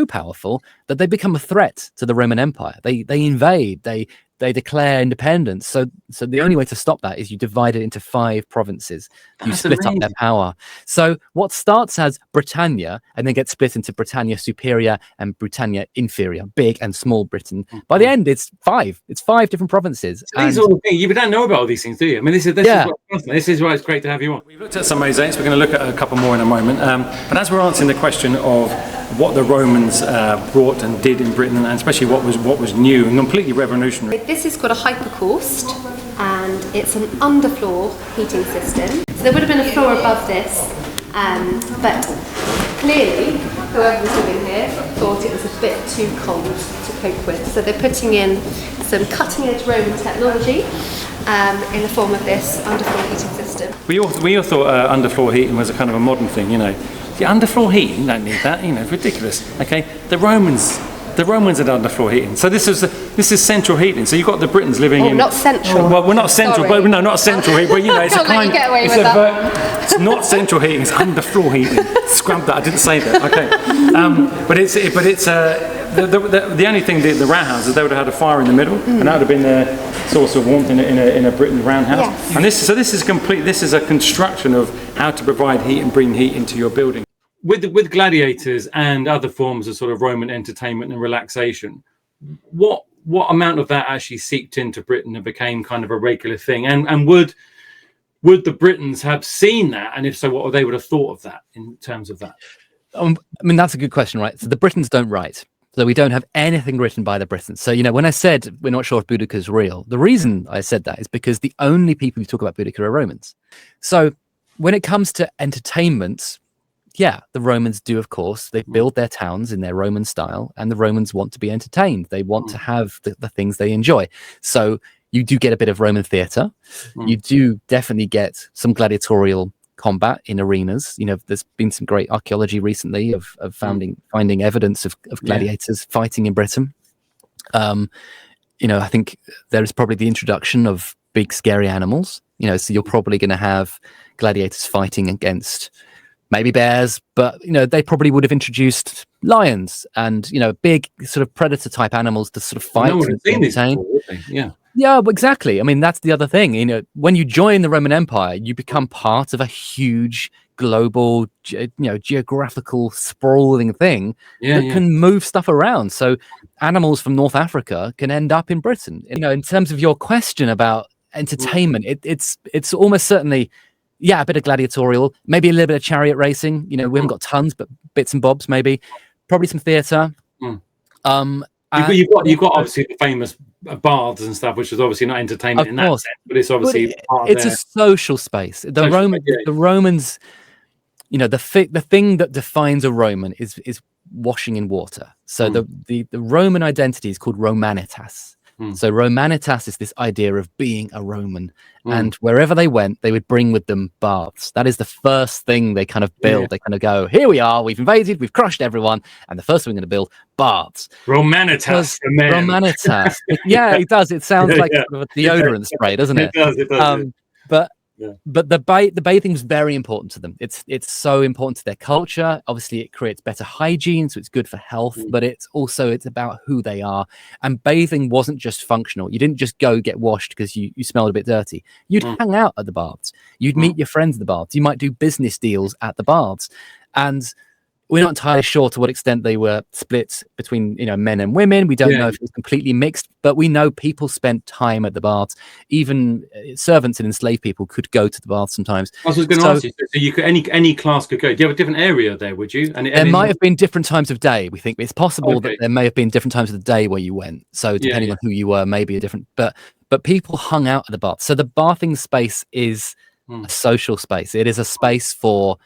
powerful that they become a threat to the Roman Empire. They invade, they declare independence. So the only way to stop that is you divide it into 5 provinces. You split up their power. So what starts as Britannia and then gets split into Britannia Superior and Britannia Inferior, big and small Britain. By the end, it's 5. It's 5 different provinces. So these are all the things. You don't know about all these things, do you? I mean, this is why it's great to have you on. We've looked at some mosaics. We're going to look at a couple more in a moment. But as we're answering the question of what the Romans brought and did in Britain, and especially what was new and completely revolutionary. This is called a hypocaust, and it's an underfloor heating system. So there would have been a floor above this, but Clearly, whoever was living here thought it was a bit too cold to cope with, so they're putting in some cutting-edge Roman technology in the form of this underfloor heating system. We all thought underfloor heating was a kind of a modern thing, you know. The underfloor heating, don't need that, you know, it's ridiculous. Okay, the Romans had underfloor heating. So this is central heating. So you've got the Britons living in. Not central. Well, we're not central, Sorry. but no, not central heating. But you know, it's a Can't let kind. you get away It's with that. it's not central heating. It's underfloor heating. Scrub that. I didn't say that. Okay. But it's the only thing the round houses, they would have had a fire in the middle, and that would have been the source of warmth in a Britain round house. Yes. And this is complete. This is a construction of how to provide heat and bring heat into your building. With gladiators and other forms of sort of Roman entertainment and relaxation, what amount of that actually seeped into Britain and became kind of a regular thing? And would the Britons have seen that? And if so, what they would have thought of that in terms of that? I mean, that's a good question, right? So the Britons don't write. So we don't have anything written by the Britons. So, you know, when I said we're not sure if Boudica is real, the reason I said that is because the only people who talk about Boudica are Romans. So when it comes to entertainment, yeah, the Romans do, of course. They build their towns in their Roman style, and the Romans want to be entertained. They want to have the things they enjoy. So you do get a bit of Roman theatre. You do definitely get some gladiatorial combat in arenas. You know, there's been some great archaeology recently of finding evidence of gladiators fighting in Britain. You know, I think there is probably the introduction of big scary animals. You know, so you're probably going to have gladiators fighting against maybe bears, but you know, they probably would have introduced lions and, you know, big sort of predator type animals to sort of fight and entertain. Yeah, well, exactly. I mean, that's the other thing. You know, when you join the Roman Empire, you become part of a huge global, geographical sprawling thing that can move stuff around. So animals from North Africa can end up in Britain. You know, in terms of your question about entertainment, it's almost certainly, yeah, a bit of gladiatorial, maybe a little bit of chariot racing. You know, we haven't got tons, but bits and bobs, maybe. Probably some theatre. You've got obviously the famous baths and stuff, which is obviously not entertainment in that sense, but it's obviously it's a social space. The Romans, you know, the thing that defines a Roman is washing in water. So the Roman identity is called Romanitas. So Romanitas is this idea of being a Roman, and wherever they went, they would bring with them baths. That is the first thing they kind of build. They kind of go, here we are, we've invaded, we've crushed everyone, and the first thing we're going to build, baths. Romanitas. Romanitas. Yeah, it does. It sounds like sort of a deodorant spray, doesn't it? It does. But the bathing is very important to them. It's so important to their culture. Obviously, it creates better hygiene, so it's good for health. But it's about who they are. And bathing wasn't just functional. You didn't just go get washed because you smelled a bit dirty. You'd hang out at the baths. You'd meet your friends at the baths. You might do business deals at the baths. And we're not entirely sure to what extent they were split between, you know, men and women. We don't know if it was completely mixed, but we know people spent time at the baths. Even servants and enslaved people could go to the baths sometimes. I was going to ask you, so you could any class could go. Do you have a different area there? Would you? And there might have been different times of day. We think it's possible that there may have been different times of the day where you went. So depending on who you were, maybe a different. But people hung out at the baths. So the bathing space is a social space. It is a space for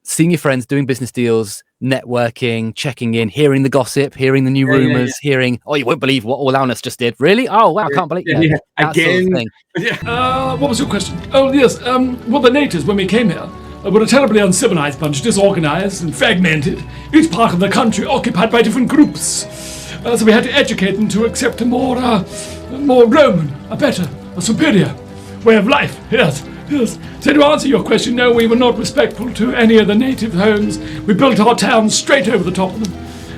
seeing your friends, doing business deals, networking, checking in, hearing the gossip, hearing the new rumors, hearing, oh, you won't believe what Olaunus just did. Really? Oh, wow, I can't believe that. Again. Sort of thing. What was your question? Oh, yes. Well, the natives, when we came here, were a terribly uncivilized bunch, disorganized and fragmented, each part of the country occupied by different groups. So we had to educate them to accept a more Roman, a better, a superior way of life. Yes. So to answer your question, no, we were not respectful to any of the native homes. We built our towns straight over the top of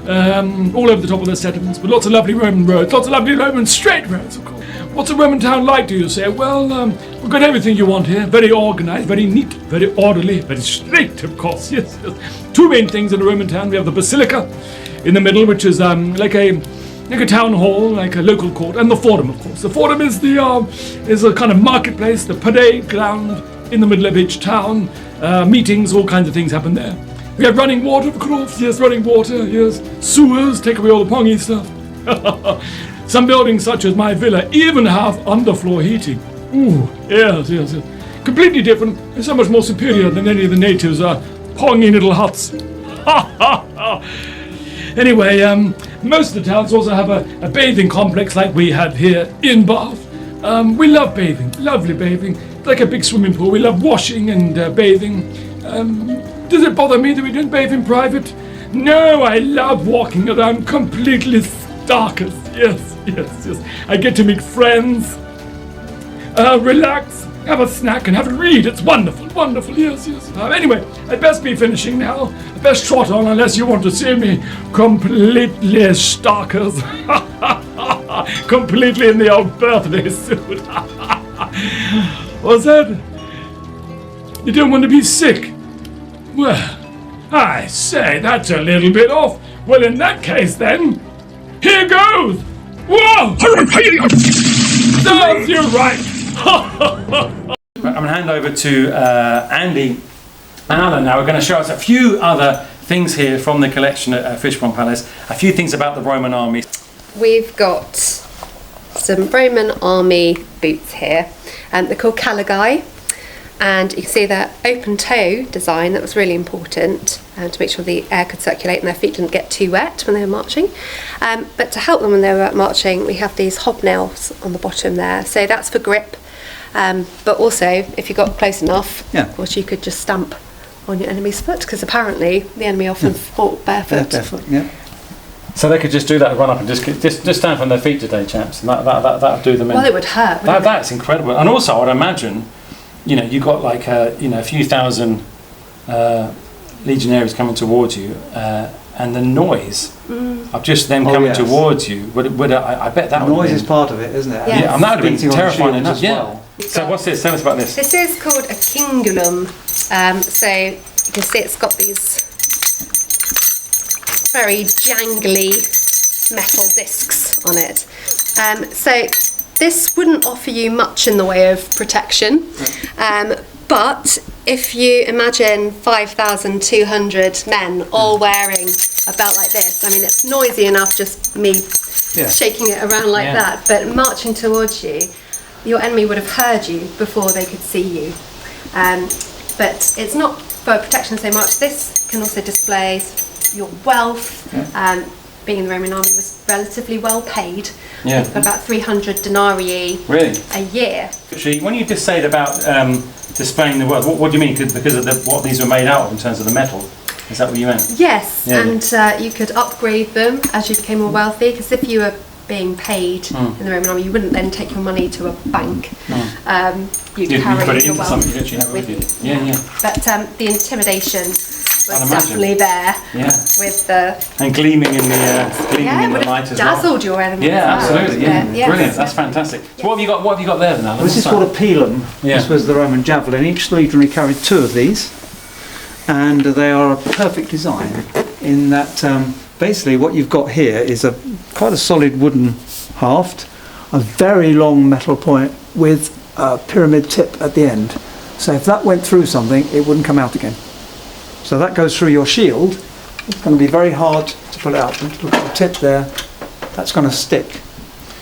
them, all over the top of the settlements, with lots of lovely Roman roads, lots of lovely Roman straight roads, of course. What's a Roman town like, do you say? Well, we've got everything you want here. Very organized, very neat, very orderly, very straight, of course, yes. Two main things in a Roman town. We have the basilica in the middle, which is like a town hall, like a local court, and the forum, of course. The forum is a kind of marketplace, the parade ground in the middle of each town. Meetings, all kinds of things happen there. We have running water, of course. Yes, running water. Yes, sewers take away all the pongy stuff. Some buildings, such as my villa, even have underfloor heating. Ooh, yes. Completely different. And so much more superior than any of the natives' pongy little huts. Anyway, most of the towns also have a bathing complex like we have here in Bath. We love bathing, lovely bathing, like a big swimming pool. We love washing and bathing. Does it bother me that we don't bathe in private? No, I love walking around completely starkers. Yes. I get to meet friends, relax, have a snack and have a read. It's wonderful, yes. Anyway, I'd best be finishing now. I'd best trot on unless you want to see me completely starkers. Completely in the old birthday suit. What's that? You don't want to be sick? Well, I say, that's a little bit off. Well, in that case then, here goes! Whoa! Serves you right! I'm going to hand over to Andy and Alan now. We're going to show us a few other things here from the collection at Fishbourne Palace, a few things about the Roman army. We've got some Roman army boots here, and they're called caligae, and you can see their open toe design. That was really important to make sure the air could circulate and their feet didn't get too wet when they were marching. But to help them when they were marching, we have these hobnails on the bottom there, so that's for grip. But also, if you got close enough, of course, you could just stamp on your enemy's foot, because apparently the enemy often fought barefoot. So they could just do that and run up and just stand on their feet today, chaps, and that'll do them in. Well, it would hurt. That's incredible. And also, I'd imagine, you got like a few thousand legionaries coming towards you, and the noise of just them coming towards you I bet that noise is part of it, isn't it? Yes. Yeah, and that would have been terrifying enough. Well. So what's this? Tell us about this. This is called a cingulum. So you can see it's got these very jangly metal discs on it. So this wouldn't offer you much in the way of protection, but if you imagine 5,200 men all wearing a belt like this, I mean, it's noisy enough just me shaking it around like that, but marching towards you, your enemy would have heard you before they could see you. But it's not for protection so much. This can also display your wealth. Being in the Roman army was relatively well paid. For about 300 denarii a year. Actually, when you just said about displaying the wealth, what do you mean? Because of what these were made out of in terms of the metal? Is that what you meant? Yes, and you could upgrade them as you became more wealthy, because if you were being paid in the Roman army, you wouldn't then take your money to a bank. You'd carry put it your into wealth something you actually have with you. But the intimidation was definitely there with the... And gleaming in the light as well. Dazzled your enemy. Absolutely. Yes. Brilliant. That's fantastic. So what have you got there then, Alan? This is called a pilum. This was the Roman javelin. Each legionary carried 2 of these, and they are a perfect design in that basically what you've got here is quite a solid wooden haft, a very long metal point with a pyramid tip at the end. So if that went through something, it wouldn't come out again. So that goes through your shield. It's going to be very hard to pull it out. Look at the tip there. That's going to stick.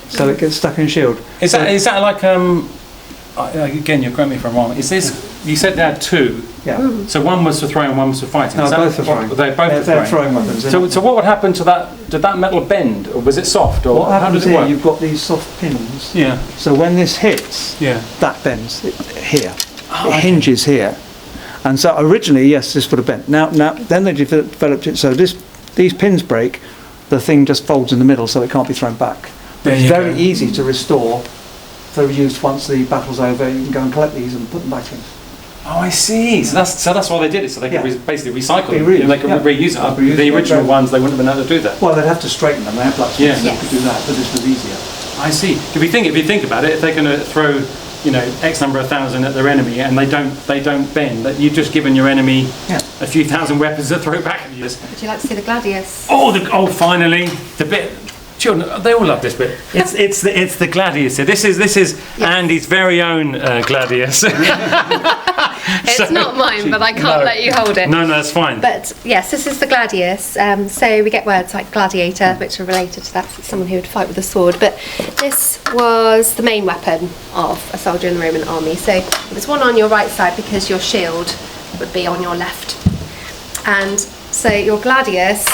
So it gets stuck in shield. Is that like again? You correct me if I'm wrong. Is this? You said they had 2. Yeah. So one was for throwing, and one was for fighting. No, both for throwing. They're throwing weapons. So what would happen to that? Did that metal bend, or was it soft? Or what how happens does it here? work? You've got these soft pins. Yeah. So when this hits, that bends here. It hinges here. And so originally, yes, this would have bent. Now, then they developed it so these pins break, the thing just folds in the middle, so it can't be thrown back. But it's very easy to restore for use once the battle's over. You can go and collect these and put them back in. Oh, I see. So that's why they did it, so they could basically recycle them. They could reuse them. The Reuse, original ones, they wouldn't have been able to do that. Well, they'd have to straighten them. They have blacksmiths that could do that, but this was easier. I see. If you think about it, if they're going to throw, X number of thousand at their enemy, and they don't bend, that you've just given your enemy a few thousand weapons to throw back at you. Would you like to see the gladius? Finally, the bit. Children, they all love this bit. It's the gladius. This is Andy's very own gladius. It's not mine, but I can't let you hold it. No, that's fine. But yes, this is the gladius. So we get words like gladiator, which are related to that. It's someone who would fight with a sword. But this was the main weapon of a soldier in the Roman army. So it was one on your right side because your shield would be on your left. And So your gladius.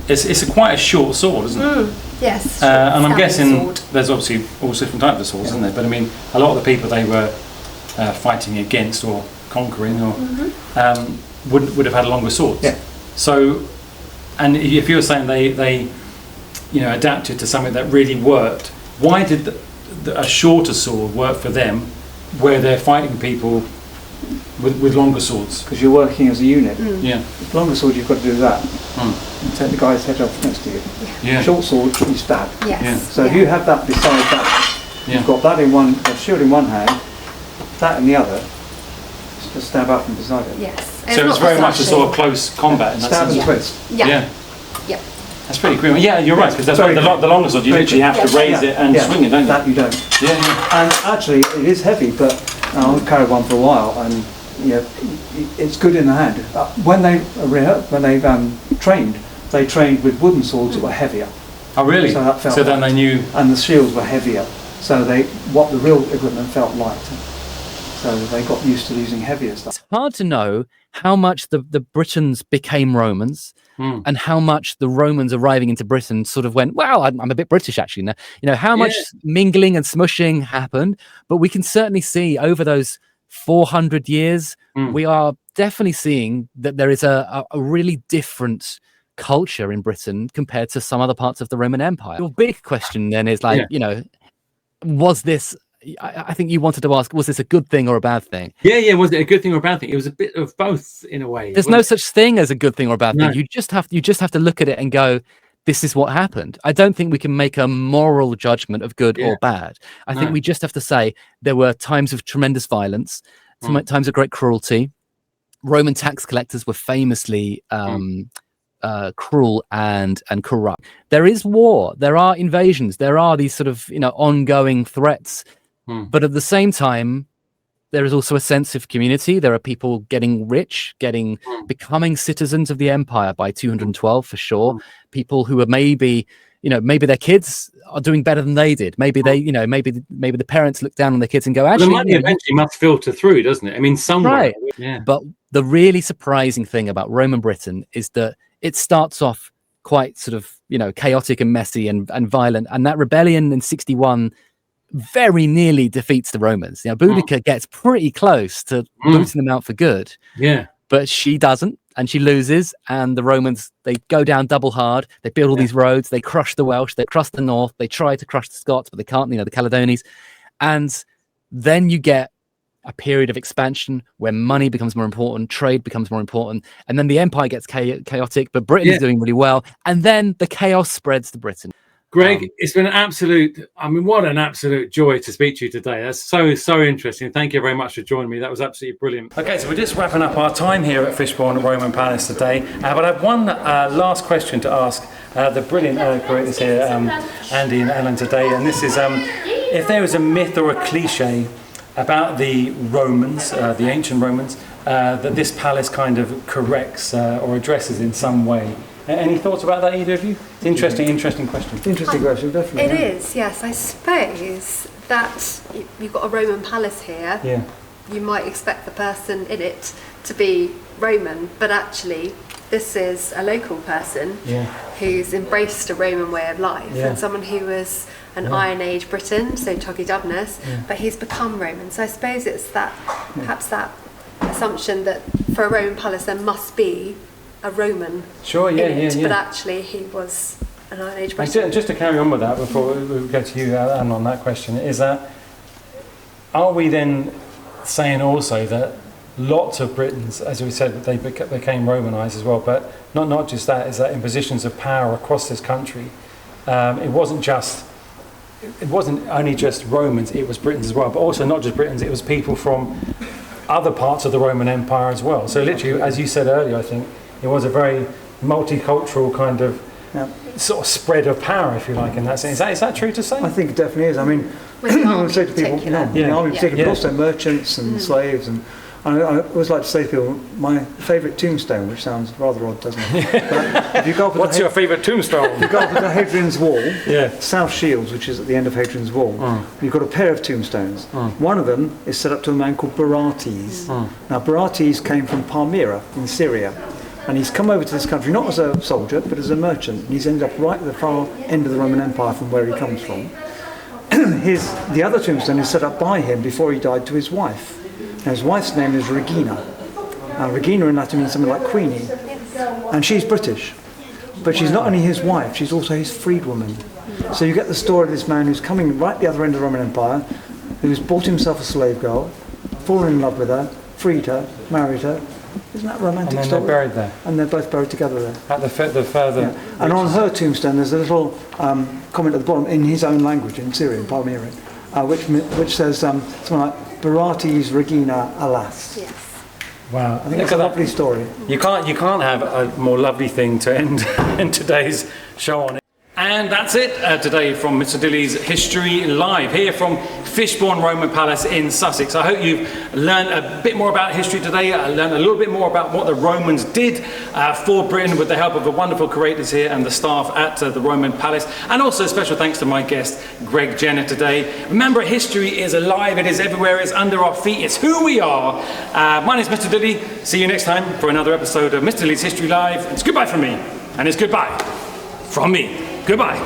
It's quite a short sword, isn't it? Yes. And I'm guessing sword. there's obviously all different types of swords, isn't there? But I mean, a lot of the people they were fighting against or conquering or would have had longer swords. Yeah. So, and if you were saying they adapted to something that really worked, why did a shorter sword work for them, where they're fighting people with longer swords? Because you're working as a unit. Yeah. With longer sword, you've got to do that. And take the guy's head off next to you. Yeah. Short sword, you stab. Yes. Yeah. So if you have that beside that, you've got that in one, a shield in one hand, that in the other, just stab up and beside it. Yes. So it's very much a sort of close combat in that Stab sense. and twist. Yeah. Yeah. That's pretty grim. Yeah, you're right, because that's Very the longer sword, you literally have to raise it and swing it, don't you? That you don't. Yeah. And actually, it is heavy, but I've carried one for a while, and it's good in the hand. When they trained, they trained with wooden swords that were heavier. Oh, really? So that felt So then they knew. And the shields were heavier, so what the real equipment felt lighter. So they got used to using heavier stuff. It's hard to know how much the Britons became Romans and how much the Romans arriving into Britain sort of went, wow, I'm a bit British actually now. How much mingling and smushing happened, but we can certainly see over those 400 years, we are definitely seeing that there is a really different culture in Britain compared to some other parts of the Roman Empire. The big question then is was this, I think you wanted to ask, was this a good thing or a bad thing? Yeah, was it a good thing or a bad thing? It was a bit of both in a way. There's no such thing as a good thing or a bad thing. You just have to look at it and go, this is what happened. I don't think we can make a moral judgment of good or bad. I think we just have to say there were times of tremendous violence, times of great cruelty. Roman tax collectors were famously cruel and corrupt. There is war, there are invasions, there are these sort of ongoing threats. But at the same time, there is also a sense of community. There are people getting rich, becoming citizens of the empire by 212 for sure. People who are maybe their kids are doing better than they did. Maybe they, maybe the parents look down on their kids and go, actually, the money eventually must filter through, doesn't it? I mean, somewhere. Right. Yeah. But the really surprising thing about Roman Britain is that it starts off quite sort of, chaotic and messy and violent. And that rebellion in 61 very nearly defeats the Romans. Boudica gets pretty close to booting them out for good. Yeah. But she doesn't, and she loses, and the Romans, they go down double hard. They build all these roads, they crush the Welsh, they crush the North, they try to crush the Scots, but they can't, the Caledonies. And then you get a period of expansion where money becomes more important, trade becomes more important, and then the empire gets chaotic, but Britain's doing really well, and then the chaos spreads to Britain. Greg, it's been what an absolute joy to speak to you today. That's so interesting. Thank you very much for joining me. That was absolutely brilliant. Okay, so we're just wrapping up our time here at Fishbourne Roman Palace today. But I have one last question to ask the brilliant curators here, Andy and Alan, today. And this is, if there was a myth or a cliche about the Romans, the ancient Romans, that this palace kind of corrects or addresses in some way. Any thoughts about that, either of you? It's interesting question. Interesting question, definitely. It is, yes. I suppose that you've got a Roman palace here. Yeah. You might expect the person in it to be Roman, but actually this is a local person who's embraced a Roman way of life and someone who was an Iron Age Briton, so Toggy-Dubnus, but he's become Roman. So I suppose it's that, perhaps that assumption that for a Roman palace there must be a Roman but actually he was an Iron Age Briton. Just to carry on with that before we go to you, Anne, on that question, is that, are we then saying also that lots of Britons, as we said, they became Romanised as well, but not just that, is that in positions of power across this country, it wasn't only just Romans, it was Britons as well, but also not just Britons, it was people from other parts of the Roman Empire as well. So literally, as you said earlier, I think, it was a very multicultural kind of sort of spread of power, if you like, in that sense. Is that true to say? I think it definitely is. I mean, I would say to people, the army in particular, but also merchants and slaves and I always like to say to people, my favourite tombstone, which sounds rather odd, doesn't it? But if you go up What's your favourite tombstone? If you go up to Hadrian's Wall, Yeah. South Shields, which is at the end of Hadrian's Wall, you've got a pair of tombstones. One of them is set up to a man called Barates. Now, Barates came from Palmyra in Syria, and he's come over to this country not as a soldier, but as a merchant. And he's ended up right at the far end of the Roman Empire from where he comes from. The other tombstone is set up by him before he died to his wife. Now, his wife's name is Regina. Now, Regina in Latin means something like Queenie, and she's British. But she's not only his wife, she's also his freedwoman. So you get the story of this man who's coming right at the other end of the Roman Empire, who's bought himself a slave girl, fallen in love with her, freed her, married her. Isn't that a romantic And then story? they're buried there. And they're both buried together there. At the further. Yeah. And on her tombstone, there's a little comment at the bottom in his own language, in Syrian, Palmyran, which says something like Barates Regina Alas. Yes. Wow. I think it's a lovely story. You can't have a more lovely thing to end in today's show on. And that's it today from Mr Dilly's History Live, here from Fishbourne Roman Palace in Sussex. I hope you've learned a bit more about history today, learned a little bit more about what the Romans did for Britain with the help of the wonderful curators here and the staff at the Roman Palace. And also special thanks to my guest, Greg Jenner, today. Remember, history is alive, it is everywhere, it's under our feet, it's who we are. My name is Mr Dilly. See you next time for another episode of Mr Dilly's History Live. It's goodbye from me, and it's goodbye from me. Goodbye.